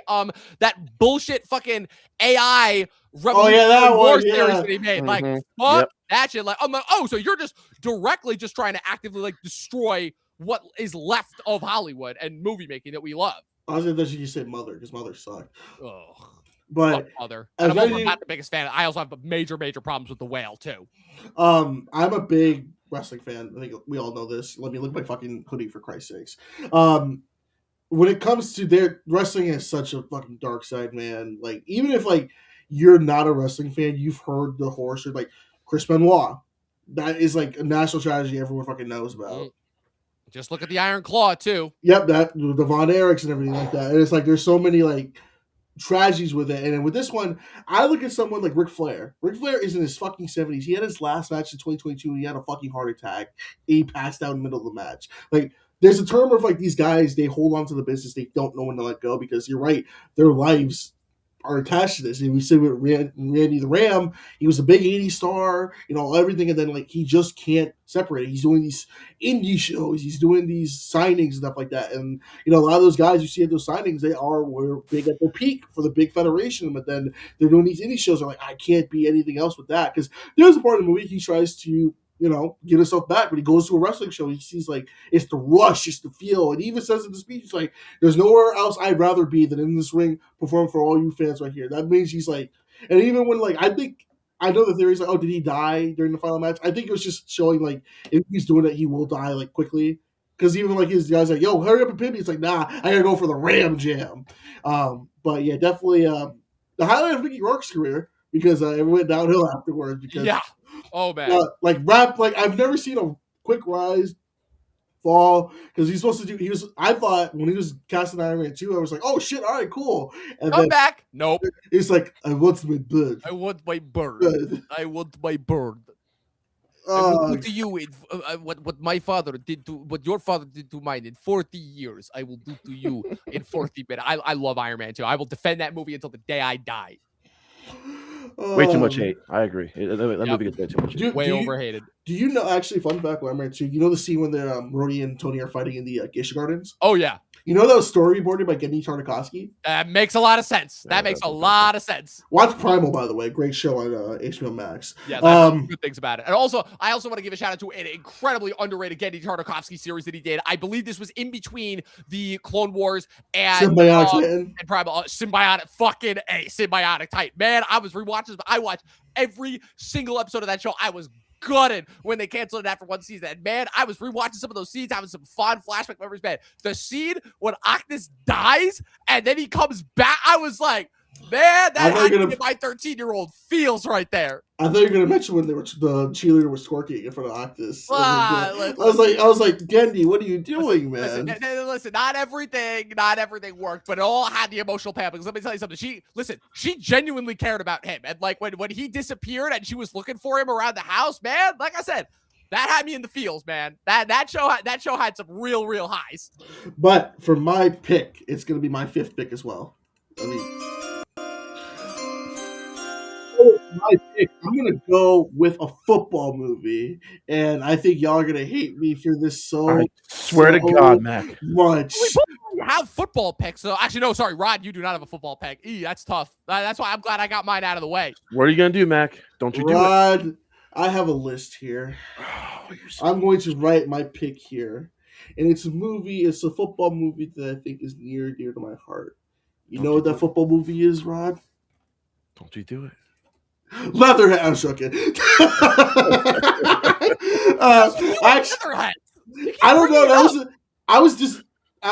That bullshit fucking AI that war series that he made. Like, fuck that shit. Like, I'm like, so you're just directly just trying to actively like destroy what is left of Hollywood and movie making that we love. I was gonna you say Mother, because Mother sucked. Ugh. But Mother. And I'm also not the biggest fan. I also have major problems with The Whale too. I'm a big wrestling fan. I think we all know this. Let me look at my fucking hoodie for Christ's sakes. When it comes to their wrestling is such a fucking dark side, man. Like, even if like you're not a wrestling fan, you've heard the horror story, like Chris Benoit. That is like a national tragedy everyone fucking knows about. Just look at the Iron Claw too. Yep, that the Von Erichs and everything like that. And it's like there's so many like tragedies with it. And then with this one, I look at someone like Ric Flair. Ric Flair is in his fucking 70s. He had his last match in 2022 and he had a fucking heart attack. He passed out in the middle of the match. Like, there's a term of like these guys, they hold on to the business. They don't know when to let go because you're right. Their lives are attached to this. And we see with Randy the Ram, he was a big 80s star, everything. And then like he just can't separate it. He's doing these indie shows, he's doing these signings and stuff like that. And a lot of those guys you see at those signings, were big at their peak for the big federation, but then they're doing these indie shows. They're like, I can't be anything else with that. Because there's a part of the movie he tries to get himself back. When he goes to a wrestling show, he sees like it's the rush, it's the feel, and he even says in the speech, he's like, "There's nowhere else I'd rather be than in this ring, performing for all you fans right here." That means he's like, and even when like I know the theory's like, oh, did he die during the final match? I think it was just showing like if he's doing it, he will die like quickly. Because even like his guys like, yo, hurry up and pin me. It's like, nah, I gotta go for the Ram Jam. But yeah, definitely the highlight of Mickey Rourke's career because it went downhill afterwards. Because oh man, like I've never seen a quick rise fall because he's supposed to do. I thought when he was casting Iron Man 2, I was like, oh shit, all right, cool. And come back. Nope. It's like I want my bird. I want my bird. I want my bird. I will do to you what my father did to what your father did to mine in 40 years. I will do to you in 40 minutes. I love Iron Man 2. I will defend that movie until the day I die. Way too much hate. I agree. That movie gets way too much hate. Way overhated. Do you know, actually, fun fact, Iron Man 2, you know the scene when Rhodey and Tony are fighting in the Geisha Gardens? Oh, yeah. You know that was storyboarded by Gendy Tartakovsky? That makes a lot of sense. That makes a lot of sense. Watch Primal, by the way. Great show on HBO Max. Yeah, that's good things about it. And also, I also want to give a shout out to an incredibly underrated Gendy Tartakovsky series that he did. I believe this was in between the Clone Wars and Symbiotic Titan. And Primal. Symbiotic Titan. Man, I was rewatching. I watched every single episode of that show. I was gutted when they canceled it after one season. And man, I was rewatching some of those scenes, having some fun flashback memories. Man, the scene when Octus dies and then he comes back, I was like, man, that my 13-year-old feels right there. I thought you were gonna mention when the cheerleader was twerking in front of Octus. I was like, Gendy, what are you doing, man? Listen, not everything worked, but it all had the emotional payoff. Because let me tell you something. She genuinely cared about him, and like when he disappeared and she was looking for him around the house, man. Like I said, that had me in the feels, man. That show had some real highs. But for my pick, it's gonna be my 5th pick as well. My pick, I'm gonna go with a football movie, and I think y'all are gonna hate me for this. I swear to God, Mac. Much. We have football picks. So actually, no, sorry, Rod, you do not have a football pick. That's tough. That's why I'm glad I got mine out of the way. What are you gonna do, Mac? Don't you do it? Rod, I have a list here. I'm going to write my pick here, and it's a movie. It's a football movie that I think is near and dear to my heart. You know what that football movie is, Rod? Don't you do it? Leatherhead. I'm joking. I don't know. I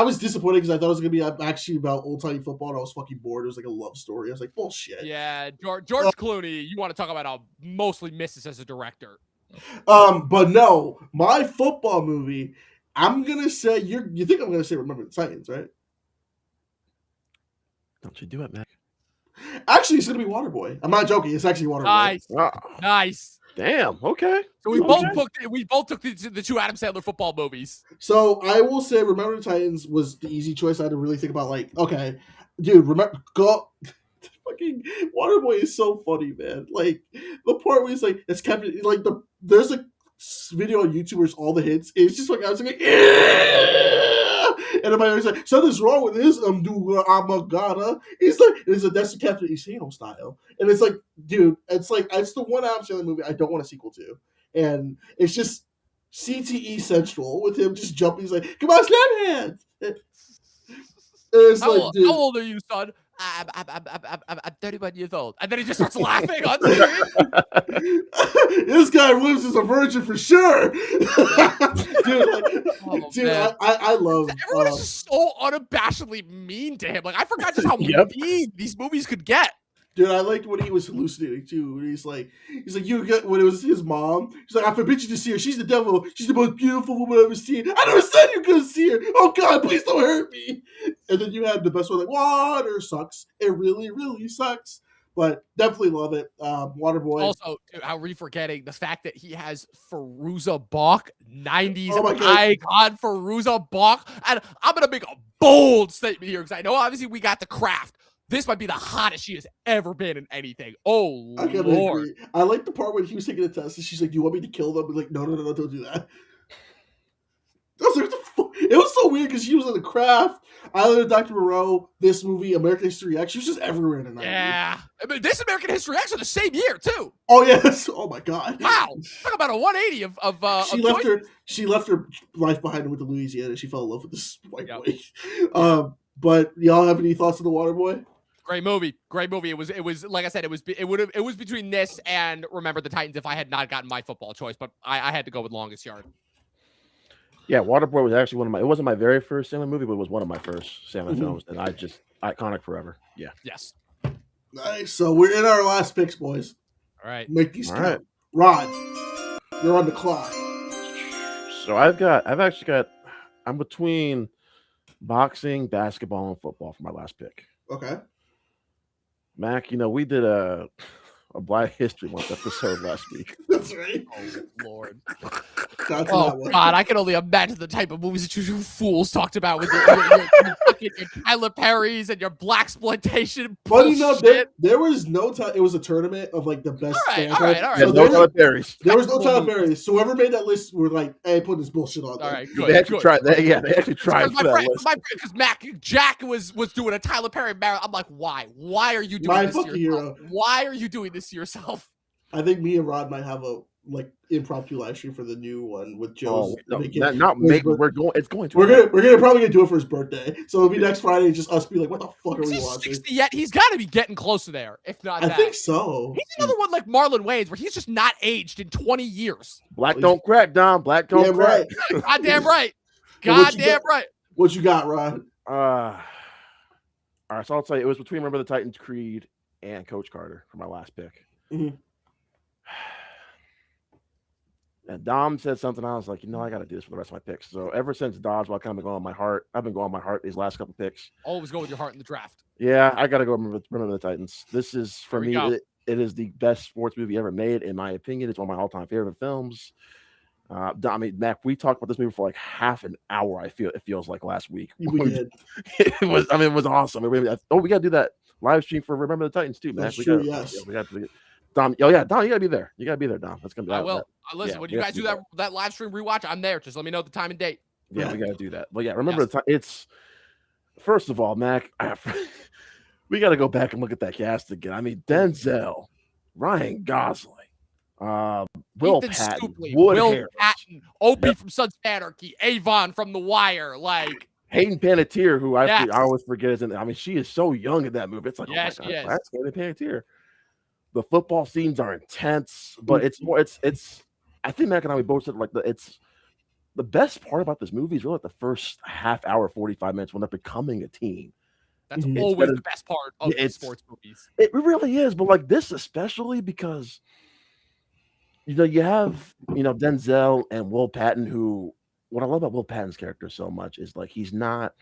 was disappointed because I thought it was gonna be actually about old timey football, and I was fucking bored. It was like a love story. I was like, bullshit. Yeah, George Clooney. You want to talk about how mostly misses as a director? But no, my football movie. I'm gonna say you think I'm gonna say Remember the Titans, right? Don't you do it, Mac? Actually, it's gonna be Waterboy. I'm not joking. It's actually Waterboy. Nice, nice. Damn. Okay. So we both took the 2 Adam Sandler football movies. So I will say, Remember the Titans was the easy choice. I had to really think about like, okay, dude, fucking Waterboy is so funny, man. Like the part where he's like, it's Captain. Like there's a video on YouTube where it's all the hits. It's just like I was like, yeah! And everybody's like, something's wrong with this Amagata. He's like, that's the Captain Insano style. And it's like, dude, it's the one Adam Sandler movie I don't want a sequel to. And it's just CTE Central with him just jumping. He's like, come on, slap hands. How old are you, son? I'm 31 years old. And then he just starts laughing on screen. This guy lives as a virgin for sure. I love everyone is just so unabashedly mean to him. Like I forgot just how mean these movies could get. Dude, I liked when he was hallucinating too. When he's like, you get when it was his mom. He's like, I forbid you to see her. She's the devil. She's the most beautiful woman I've ever seen. I never said you couldn't see her. Oh God, please don't hurt me. And then you had the best one, like, water sucks. It really, really sucks. But definitely love it. Waterboy. Also, dude, how are we forgetting the fact that he has Fairuza Balk, 90s Oh my God. icon Fairuza Balk? And I'm going to make a bold statement here because I know obviously we got the craft. This might be the hottest she has ever been in anything. Oh, I gotta Lord. agree. I like the part when he was taking the test and she's like, do you want me to kill them? I'm like, no, don't do that. I was like, it was so weird because she was in the craft, Island of Dr. Moreau, this movie, American History X. She was just everywhere in the 90s. Yeah. I mean, this American History X are the same year, too. Oh, yes. Oh, my God. Wow. Talk about a 180 of she left her life behind with the Louisiana. She fell in love with this white boy. Yeah. But y'all have any thoughts on The Waterboy? Great movie. It was like I said, it was between this and Remember the Titans if I had not gotten my football choice, but I had to go with Longest Yard. Yeah, Waterboy was actually it wasn't my very first Sandler movie, but it was one of my first Sandler films, and iconic forever. Yeah. Yes. Nice. So we're in our last picks, boys. All right. Make these count. Right. Rod, you're on the clock. So I'm between boxing, basketball, and football for my last pick. Okay. Mac, we did a Black History Month episode last week. That's right. Oh, Lord. Oh, God, I can only imagine the type of movies that you fools talked about with your Tyler Perry's and your blaxploitation. Funny enough, there was no time. It was a tournament of like the best. All right. Yeah, so no Tyler Perry's. There was no Tyler Perry's. So whoever made that list were like, "Hey, put this bullshit on." All right, good. They actually tried. They actually tried for that list. Because Jack was doing a Tyler Perry marathon. I'm like, why? Why are you doing this to yourself? Why are you doing this to yourself? I think me and Rod might have a impromptu live stream for the new one with Joe's. We're going. It's going to. We're gonna probably gonna do it for his birthday. So it'll be next Friday. Just us be like, what the fuck are we watching? 60 yet? He's got to be getting close to there. If not, I think so. He's another one like Marlon Wayans, where he's just not aged in 20 years. Black don't crack, Dom. Black don't crack. Right. Goddamn right. Goddamn right. What you got, Rod? All right, so I'll tell you, it was between Remember the Titans, Creed, and Coach Carter for my last pick. Mm-hmm. And Dom said something. I was like, I got to do this for the rest of my picks. So ever since Dodgeball, I've kind of been going on my heart. I've been going on my heart these last couple picks. Always go with your heart in the draft. Yeah, I got to go Remember the Titans. This is, for me, it is the best sports movie ever made, in my opinion. It's one of my all-time favorite films. Mac, we talked about this movie for like half an hour. It feels like last week. We did. It was awesome. We got to do that live stream for Remember the Titans too, Mac. That's true. Yes. We got to. Dom, Dom, you gotta be there. You gotta be there, Dom. That's gonna be. I will. Listen, when you guys do that live stream rewatch, I'm there. Just let me know the time and date. Yeah, we gotta do that. But yeah, remember the time. It's first of all, Mac. We gotta go back and look at that cast again. I mean, Denzel, Ryan Gosling, Will Patton, Patton, Opie from Sons of Anarchy, Avon from The Wire, like Hayden Panettiere, who I always forget is in. I mean, she is so young in that movie. It's like, yes, oh my God, that's Hayden Panettiere. The football scenes are intense, but it's more. It's. I think Mac and I both said it's the best part about this movie is really the first half hour, 45 minutes when they're becoming a team. That's always the best part of sports movies. It really is, but like this especially because you have Denzel and Will Patton, who what I love about Will Patton's character so much is like he's not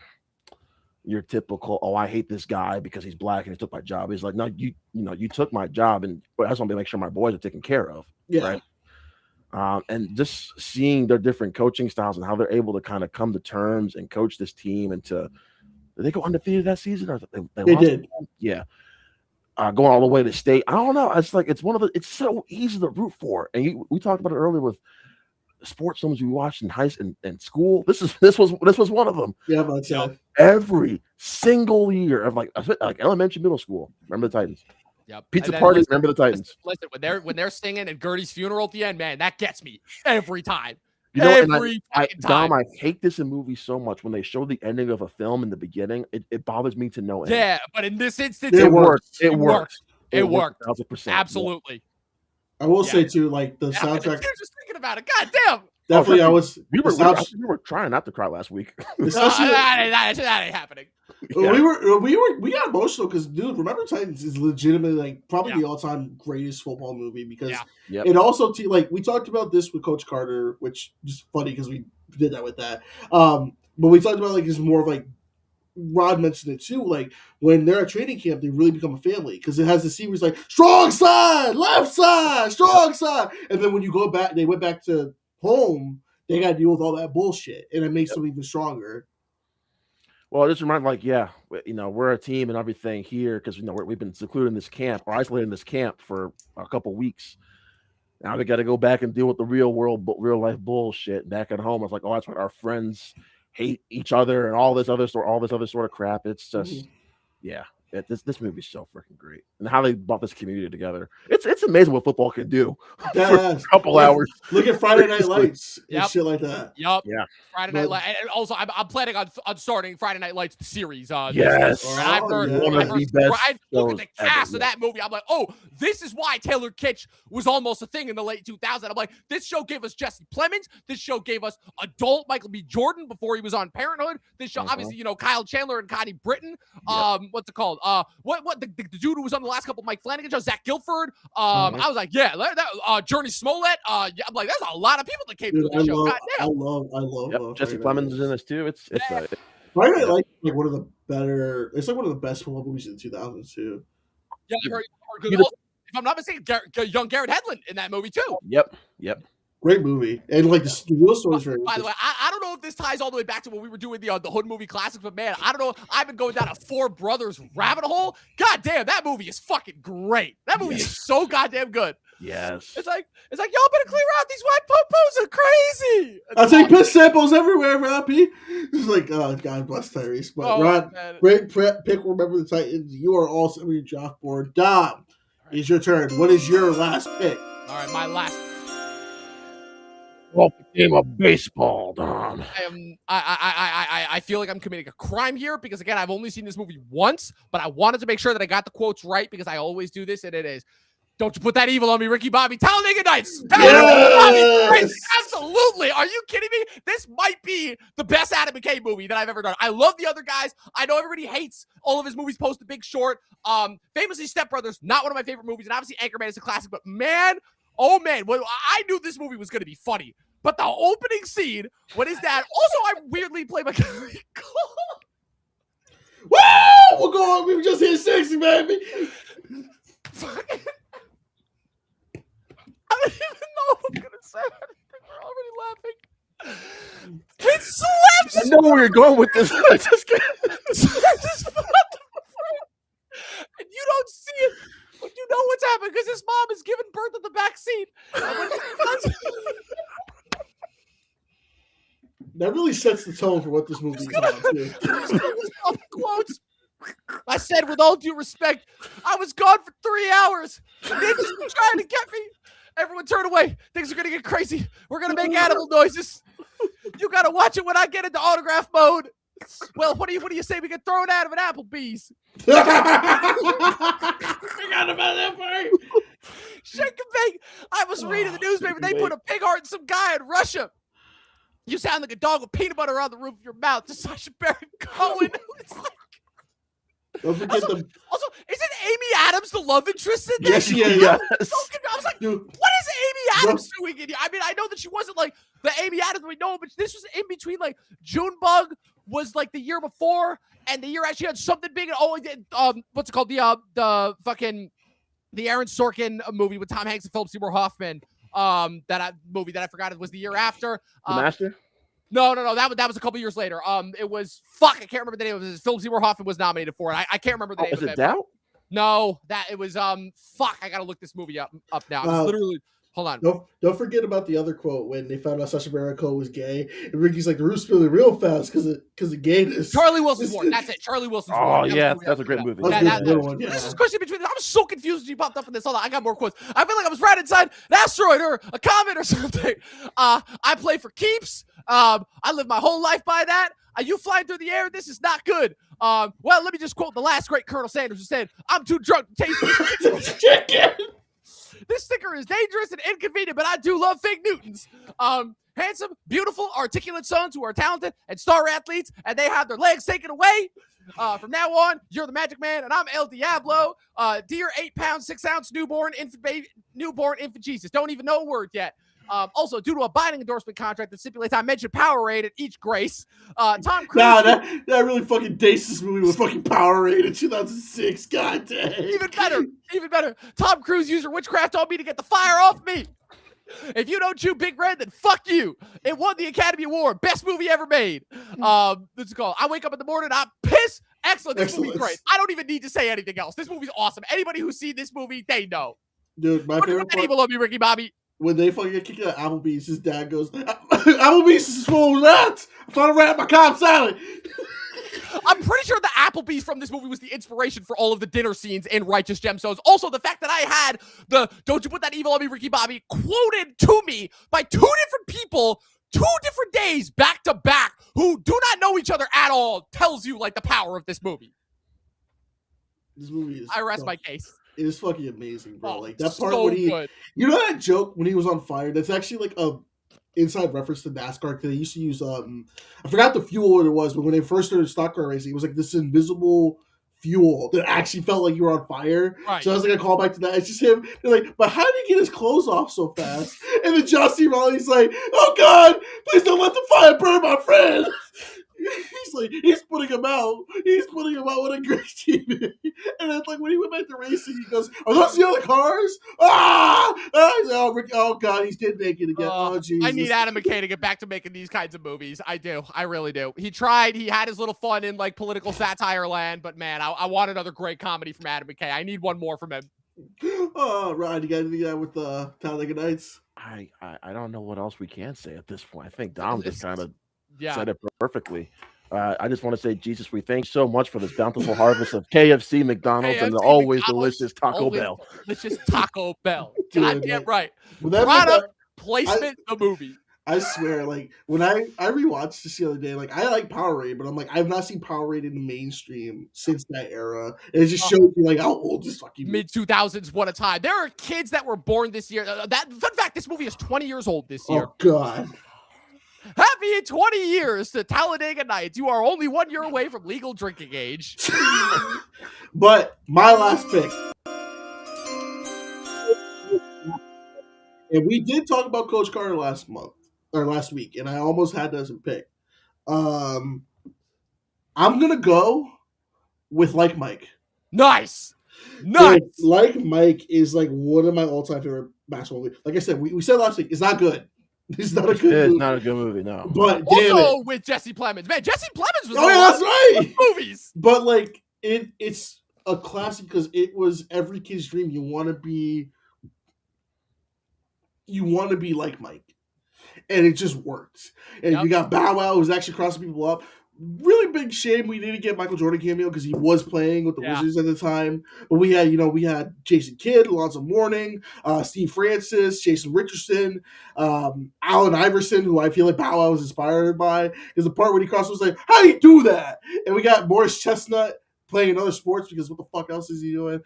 your typical, I hate this guy because he's black and he took my job. He's like, no, you took my job, and I just want to make sure my boys are taken care of. Yeah. Right. And just seeing their different coaching styles and how they're able to kind of come to terms and coach this team and did they go undefeated that season or they did? Yeah. Going all the way to state. I don't know. It's like, it's so easy to root for. And we talked about it earlier with sports films we watched in high school and school. This was one of them. Yeah, but every single year of like elementary, middle school. Remember the Titans. Yep. Pizza parties. Remember the Titans. Listen, when they're singing at Gertie's funeral at the end, man, that gets me every time. Dom, I hate this in movies so much when they show the ending of a film in the beginning. It bothers me to no end. Yeah, but in this instance, it worked. It worked. 1,000%. Absolutely. I will say too, like the soundtrack. You're just thinking about it. God damn. Definitely, I was. We were trying not to cry last week. Especially, that ain't happening. yeah. we got emotional because, dude, Remember Titans is legitimately like probably the all-time greatest football movie because it also like we talked about this with Coach Carter, which is funny because we did that with that. But we talked about like it's more of like Rod mentioned it too. Like when they're at training camp, they really become a family because it has the scene where it's like strong side, left side, strong side, and then when you go back, they went back to home. They got to deal with all that bullshit, and it makes them even stronger. Well, it just reminds we're a team and everything here because we've been secluded in this camp or isolated in this camp for a couple weeks. Now we got to go back and deal with the real life bullshit back at home. It's like, oh, that's what our friends hate each other and all this other sort of crap. It's just, this movie's so freaking great, and how they brought this community together. It's amazing what football can do for a couple hours. Look at Friday Night Lights and shit like that. Yep. Yeah. Friday Night Lights. And also, I'm planning on starting Friday Night Lights series. Yes. I've heard one of the best. Look at the cast of that movie. I'm like, oh, this is why Taylor Kitsch was almost a thing in the late 2000s. I'm like, this show gave us Jesse Plemons. This show gave us adult Michael B. Jordan before he was on Parenthood. This show, obviously, Kyle Chandler and Connie Britton. What's it called? What the dude who was on the last couple of Mike Flanagan shows, Zach Guilford. I was like, Journey Smollett. I'm like, there's a lot of people that came through the show. I love Jesse Plemons is in this too. Friday Night Lights is like one of the better. It's like one of the best football movies in the 2000s too. Yeah, I've heard good. Also, if I'm not mistaken, young Garrett Hedlund in that movie too. Yep. Great movie, and like the real story's very. By the way, I don't know if this ties all the way back to when we were doing the Hood movie classics, but man, I don't know. I've been going down a Four Brothers rabbit hole. God damn, that movie is fucking great. That movie is so goddamn good. Yes. It's like y'all better clear out. These white popos are crazy. I take piss samples everywhere, Robbie. It's like, oh, God bless Tyrese. But Rod, great pick. Remember the Titans. You are also on your draft board. Dom, it's your turn. What is your last pick? All right, my last. Well, the game of baseball, Dom. I feel like I'm committing a crime here because, again, I've only seen this movie once, but I wanted to make sure that I got the quotes right because I always do this, and it is, don't you put that evil on me, Ricky Bobby. Talladega Nights. Yes! Absolutely. Are you kidding me? This might be the best Adam McKay movie that I've ever done. I love the other guys. I know everybody hates all of his movies post The Big Short. Famously, Step Brothers, not one of my favorite movies, and obviously Anchorman is a classic, but man, oh man, I knew this movie was going to be funny. But the opening scene, what is that? Also, I weirdly play my Woo! We're going. We just hit 60, baby. I don't even know if I'm gonna say anything. We're already laughing. It slaps. I know where you're going with this. I just can't. And you don't see it, but you know what's happening because his mom is giving birth in the back seat. That really sets the tone for what this movie is about, too. Quotes. I said, with all due respect, I was gone for 3 hours. They just been trying to get me. Everyone turn away. Things are going to get crazy. We're going to make animal noises. You got to watch it when I get into autograph mode. Well, what do you say we get thrown out of an Applebee's? Forgot about that part. Shake and bake. I was reading the newspaper. They put a pig heart in some guy in Russia. You sound like a dog with peanut butter on the roof of your mouth. Just Sacha Baron Cohen. Don't forget also, isn't Amy Adams the love interest in that? Yes, she is. I was like, dude, what is Amy Adams doing in here? I mean, I know that she wasn't like the Amy Adams we know, but this was in between. Like Junebug was like the year before, and the year actually had something big. And what's it called? The Aaron Sorkin movie with Tom Hanks and Philip Seymour Hoffman. Movie that I forgot it was the year after. The Master? No. That was a couple years later. It was I can't remember the name of it. Philip Seymour Hoffman was nominated for it. I can't remember the name of it. Was it Doubt? No, that it was I gotta look this movie up now. I'm literally hold on. Don't forget about the other quote when they found out Sacha Baron Cohen was gay, and Ricky's like, the roof's spilling real fast because of gayness. Charlie Wilson's War. That's it. Charlie Wilson's War. Oh yeah, that's a great movie. This is a question between. I'm so confused when you popped up in this. Hold on, I got more quotes. I feel like I was right inside an asteroid or a comet or something. I play for keeps. I live my whole life by that. You flying through the air? This is not good. Well, let me just quote the last great Colonel Sanders who said, "I'm too drunk to taste this chicken." This sticker is dangerous and inconvenient, but I do love fake Newtons. handsome, beautiful, articulate sons who are talented and star athletes, and they have their legs taken away. From now on, you're the Magic Man, and I'm El Diablo. Dear 8-pound, 6-ounce newborn infant Jesus. Don't even know a word yet. Also, due to a binding endorsement contract that stipulates I mention Powerade at each grace, Tom Cruise. Nah, that really fucking dates this movie with fucking Powerade in 2006. God damn. Even better. Tom Cruise used her witchcraft on me to get the fire off me. If you don't chew Big Red, then fuck you. It won the Academy Award. Best movie ever made. This is called I wake up in the morning, I'm pissed. Excellent. This movie's great. I don't even need to say anything else. This movie's awesome. Anybody who's seen this movie, they know. Dude, my favorite part. Evil of you, Ricky Bobby. When they fucking get kicked out of Applebee's, his dad goes, Applebee's is full of rats. I found a rat in my Cobb salad. I'm pretty sure the Applebee's from this movie was the inspiration for all of the dinner scenes in Righteous Gemstones. Also, the fact that I had the "Don't you put that evil on me, Ricky Bobby" quoted to me by 2 different people, 2 different days back to back, who do not know each other at all, tells you like the power of this movie. This movie is. I rest my case. It is fucking amazing, bro. Oh, like that part so when he, good. You know that joke when he was on fire? That's actually like a inside reference to NASCAR because they used to use I forgot the fuel it was, but when they first started stock car racing, it was like this invisible fuel that actually felt like you were on fire. Right. So I was like a callback to that. It's just him. They're like, but how did he get his clothes off so fast? And then John C. Reilly's like, oh God, please don't let the fire burn my friend. He's like, he's putting him out. He's putting him out. What a great team. And then, like, when he went back to racing, he goes, are those the other cars? Oh, God, he's dead naked again. Oh, Jesus. I need Adam McKay to get back to making these kinds of movies. I do. I really do. He tried. He had his little fun in, like, political satire land. But, man, I want another great comedy from Adam McKay. I need one more from him. Oh, Ryan, you got anything with Talladega Nights? I don't know what else we can say at this point. I think Dom just kind of said it perfectly. I just want to say, Jesus, we thank you so much for this bountiful harvest of KFC, McDonald's, and the always delicious Taco Bell. Delicious Taco Bell. Goddamn right. Product placement, the movie. I swear, like, when I rewatched this the other day, like, I like Powerade, but I'm like, I've not seen Powerade in the mainstream since that era. And it just shows you, like, how old this fucking mid-2000s, what a time. There are kids that were born this year. Fun fact, this movie is 20 years old this year. Oh, God. Happy 20 years to Talladega Nights. You are only 1 year away from legal drinking age. But my last pick. And we did talk about Coach Carter last week, and I almost had that as a pick. I'm gonna go with Like Mike. Nice. Like Mike is like one of my all-time favorite basketball movies. Like I said, we said last week, it's not good. It's not a good movie. It's not a good movie, no. But also with Jesse Plemons. Man, Jesse Plemons was that's right. Movies. But like it's a classic because it was every kid's dream. You want to be like Mike. And it just works. And you got Bow Wow who's actually crossing people up. Really big shame we didn't get Michael Jordan cameo because he was playing with the Wizards at the time. But we had Jason Kidd, Alonzo Mourning, Steve Francis, Jason Richardson, Allen Iverson, who I feel like Bow Wow was inspired by. Because the part when he crossed was like, how do you do that? And we got Morris Chestnut playing in other sports because what the fuck else is he doing?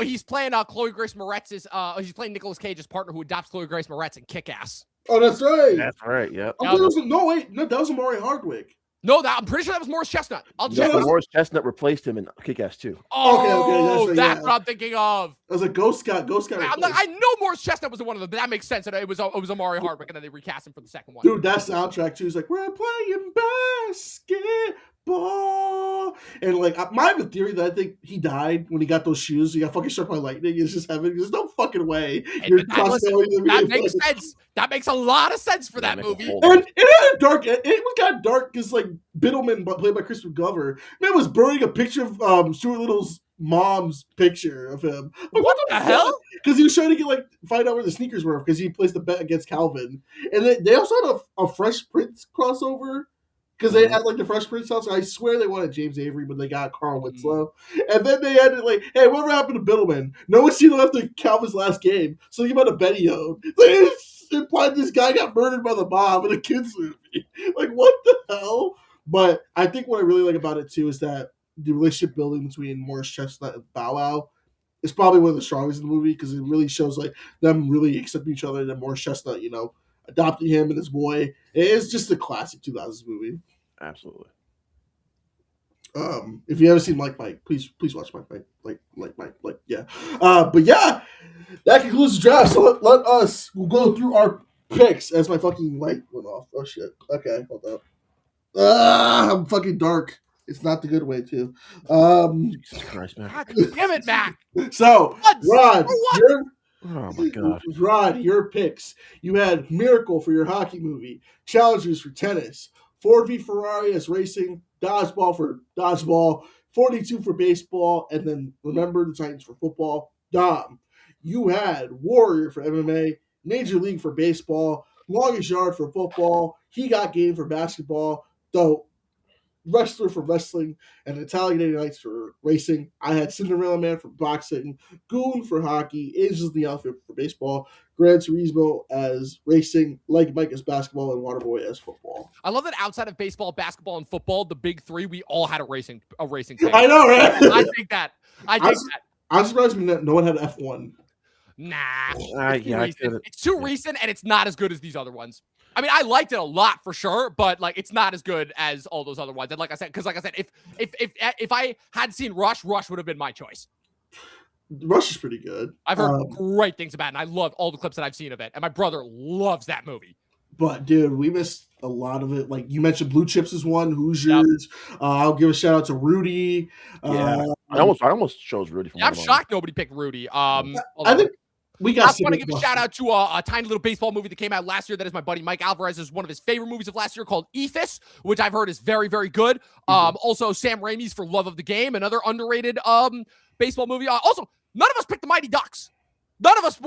He's playing Chloe Grace Moretz's. He's playing Nicolas Cage's partner who adopts Chloe Grace Moretz in Kick-Ass. Oh, that's right. That's right. Yep. That was Amari Hardwick. No, I'm pretty sure that was Morris Chestnut. Morris Chestnut replaced him in Kick-Ass 2. Oh, okay. That's what I'm thinking of. I was like, Ghost Scout. I know Morris Chestnut was one of them, but that makes sense. It was Amari Hardwick, and then they recast him for the second one. Dude, that soundtrack too is like, we're playing basketball. And like, I have a theory that I think he died when he got those shoes. He got fucking struck by lightning. It's just having, there's no fucking way. That makes sense. That makes a lot of sense for that movie. And it had a dark, it got dark because like Biddleman, played by Chris McGovern, man was burning a picture of Stuart Little's mom's picture of him. Like, what the hell? Because he was trying to find out where the sneakers were because he placed the bet against Calvin. And they also had a Fresh Prince crossover because they had like the Fresh Prince house. I swear they wanted James Avery, but they got Carl Winslow. And then they had it like, hey, whatever happened to Biddleman? No one's seen him after Calvin's last game, so he might have bet he owed. They implied this guy got murdered by the mob in a kids movie. Like, what the hell? But I think what I really like about it too is that the relationship building between Morris Chestnut and Bow Wow is probably one of the strongest in the movie because it really shows like them really accepting each other and Morris Chestnut, adopting him and his boy. It's just a classic 2000s movie. Absolutely. If you haven't seen Mike, please watch Mike, yeah. But yeah, that concludes the draft. So let us go through our picks as my fucking light went off. Oh shit. Okay, hold up. I'm fucking dark. It's not the good way too. Jesus Christ, man. God damn it, Mac. So Rod, Oh my God. Rod, your picks. You had Miracle for your hockey movie, Challengers for tennis, Ford v Ferrari as racing, Dodgeball for dodgeball, 42 for baseball, and then Remember the Titans for football. Dom, you had Warrior for MMA, Major League for baseball, Longest Yard for football, He Got Game for basketball, though Wrestler for wrestling, and Italian Nights for racing. I had Cinderella Man for boxing, Goon for hockey, Angels in the Outfit for baseball, Gran Turismo as racing, Like Mike as basketball, and Waterboy as football. I love that outside of baseball, basketball, and football, the big three, we all had a racing pick. I know, right? I think that. I'm surprised no one had F1. Nah. Yeah, it's too recent, and it's not as good as these other ones. I mean, I liked it a lot for sure, but like it's not as good as all those other ones. And like I said, if I had seen Rush would have been my choice. Rush is pretty good. I've heard great things about it, and I love all the clips that I've seen of it. And my brother loves that movie. But dude, we missed a lot of it. Like you mentioned, Blue Chips is one. Hoosiers. Yep. I'll give a shout out to Rudy. Yeah, I almost chose Rudy. I'm shocked nobody picked Rudy. I think. I just want to give a shout out to a tiny little baseball movie that came out last year. That is my buddy Mike Alvarez's one of his favorite movies of last year called Ethos, which I've heard is very, very good. Also Sam Raimi's For Love of the Game, another underrated baseball movie. Also, none of us picked the Mighty Ducks. None of us.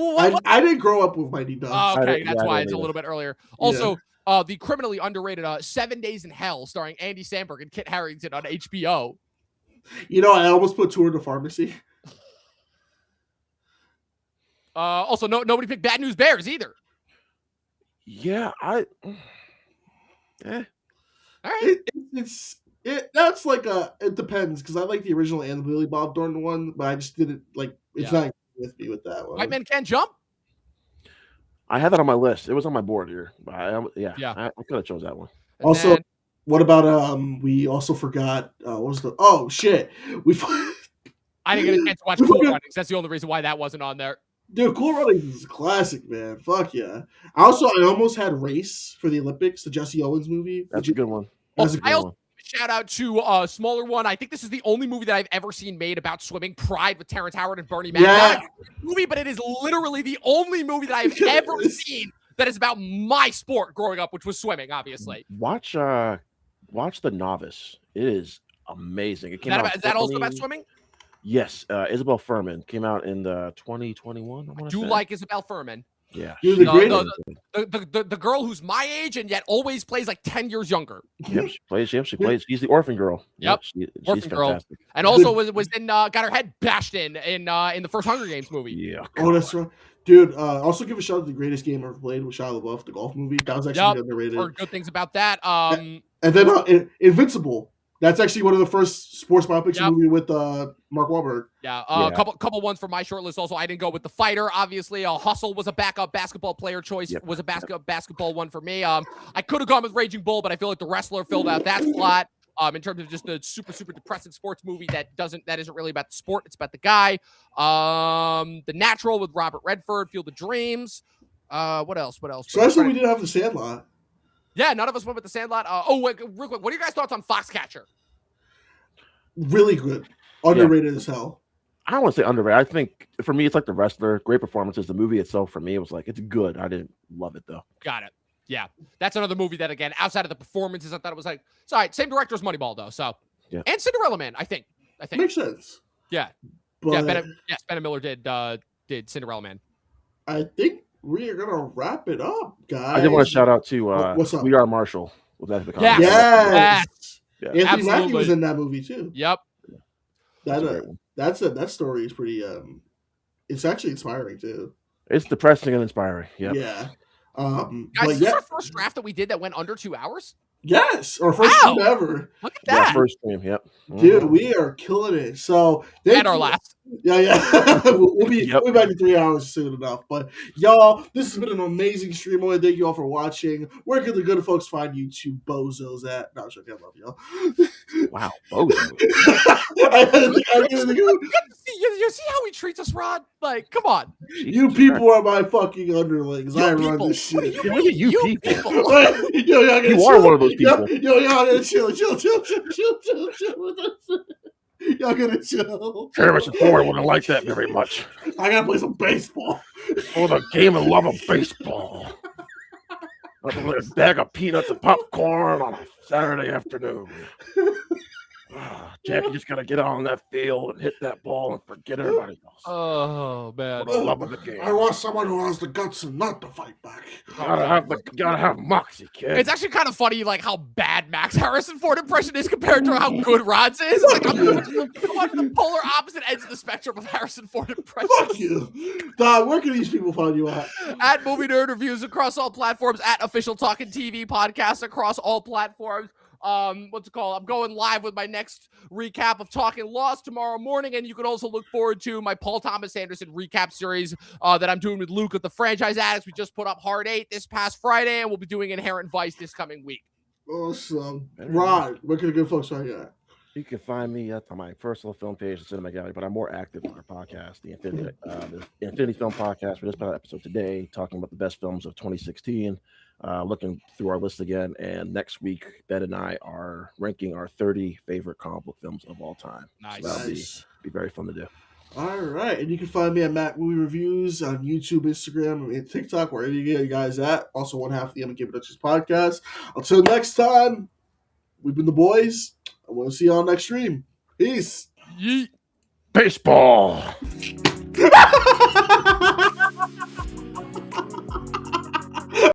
I didn't grow up with Mighty Ducks. Okay, that's why it's a little bit earlier. Also, the criminally underrated 7 Days in Hell, starring Andy Samberg and Kit Harington on HBO. I almost put Tour de Pharmacy. Also, nobody picked Bad News Bears either. Yeah, All right. That's like it depends because I like the original and the Billy Bob Thornton one, but I just didn't like. It's not with me with that one. White Men Can't Jump. I had that on my list. It was on my board here, but I could have chose that one. Also, what about we also forgot what was the shit I didn't get a chance to watch Cool Runnings. That's the only reason why that wasn't on there. Dude, Cool Runnings is a classic, man. Fuck yeah. I almost had Race for the Olympics, the Jesse Owens movie. That's a good one. Shout out to a smaller one. I think this is the only movie that I've ever seen made about swimming. Pride with Terrence Howard and Bernie Mac. Yeah. Movie, but it is literally the only movie that I've ever seen that is about my sport growing up, which was swimming, obviously. Watch The Novice. It is amazing. It came out. Is that also about swimming? Yes, Isabel Furman came out in the 2021. I do like Isabel Furman. Yeah, the girl who's my age and yet always plays like 10 years younger. Yep, she plays. She's the orphan girl. Yep, orphan girl. Fantastic. And also was in got her head bashed in the first Hunger Games movie. Yeah. Oh, that's right. Dude, also give a shout out to The Greatest Game Ever Played with Shia LaBeouf, the golf movie. That was actually underrated. Heard good things about that. And then Invincible. That's actually one of the first sports biopics movie with Mark Wahlberg. Yeah, a couple ones from my short list. Also, I didn't go with The Fighter. Obviously, Hustle was a backup basketball player choice. Yep. Was a backup basketball one for me. I could have gone with Raging Bull, but I feel like The Wrestler filled out that slot. In terms of just a super, super depressing sports movie that isn't really about the sport, it's about the guy. The Natural with Robert Redford, Field of Dreams. What else? So that's what we didn't have The Sandlot. Yeah, none of us went with The Sandlot. Wait, real quick, what are your guys' thoughts on Foxcatcher? Really good. Underrated as hell. I don't want to say underrated. I think for me, it's like The Wrestler. Great performances. The movie itself, for me, it was like, it's good. I didn't love it, though. Got it. Yeah. That's another movie that, again, outside of the performances, I thought it was like, it's all right. Same director as Moneyball, though. So, and Cinderella Man, I think. Makes sense. Yeah. But, Ben Miller did Cinderella Man. I think we are going to wrap it up, guys. I did want to shout out to what's up? We Are Marshall. Yes. Yeah, Anthony Mackie was in that movie too. Yep. That story is pretty it's actually inspiring too. It's depressing and inspiring. Yep. Yeah. Guys, is this our first draft that we did that went under 2 hours? Yes, our first Wow. stream ever. Look at Yeah, that. first stream. Yep. Dude, we are killing it. So And our last. Yeah. we'll be Yep. back in 3 hours soon enough. But y'all, this has been an amazing stream. I want to thank you all for watching. Where can the good folks find you two bozos at? No, sure, I love y'all. Wow, bozo. You see how he treats us, Rod? Like, come on. You people are my fucking underlings. I run this shit. What do you mean, you people? Yo, y'all You chill. are one of those people. Yo, y'all gotta chill with us. Y'all gotta chill. Harrison Ford wouldn't like that very much. I gotta play some baseball. For the game and love of baseball. Like a bag of peanuts and popcorn on a Saturday afternoon. Jack, you just gotta get out on that field and hit that ball and forget everybody else. Oh man. For the love of the game. I want someone who has the guts and not to fight back. Gotta have moxie, kid. It's actually kind of funny, like how bad Max Harrison Ford impression is compared to how good Rod's is. Like I'm on the polar opposite ends of the spectrum of Harrison Ford impression. Fuck you, Don. Where can these people find you at? At Movie Nerd Reviews across all platforms. At Official Talking TV Podcast across all platforms. What's it called? I'm going live with my next recap of Talking Lost tomorrow morning, and you can also look forward to my Paul Thomas Anderson recap series that I'm doing with Luke of the Franchise Addicts. We just put up Hard 8 this past Friday, and we'll be doing Inherent Vice this coming week. Awesome. Rod, where can the good folks find you at? You can find me at my personal film page, the Cinema Gallery, but I'm more active on our podcast, the Infinity Film Podcast. We just put out an episode today talking about the best films of 2016. Looking through our list again, and next week Ben and I are ranking our 30 favorite comic book films of all time. Nice. So that'll be very fun to do. All right, and you can find me at Mac Movie Reviews on YouTube, Instagram, and TikTok, wherever you get you guys at. Also, one half of the M&K Productions podcast. Until next time, we've been the boys. I want to see y'all next stream. Peace. Yeet. Baseball.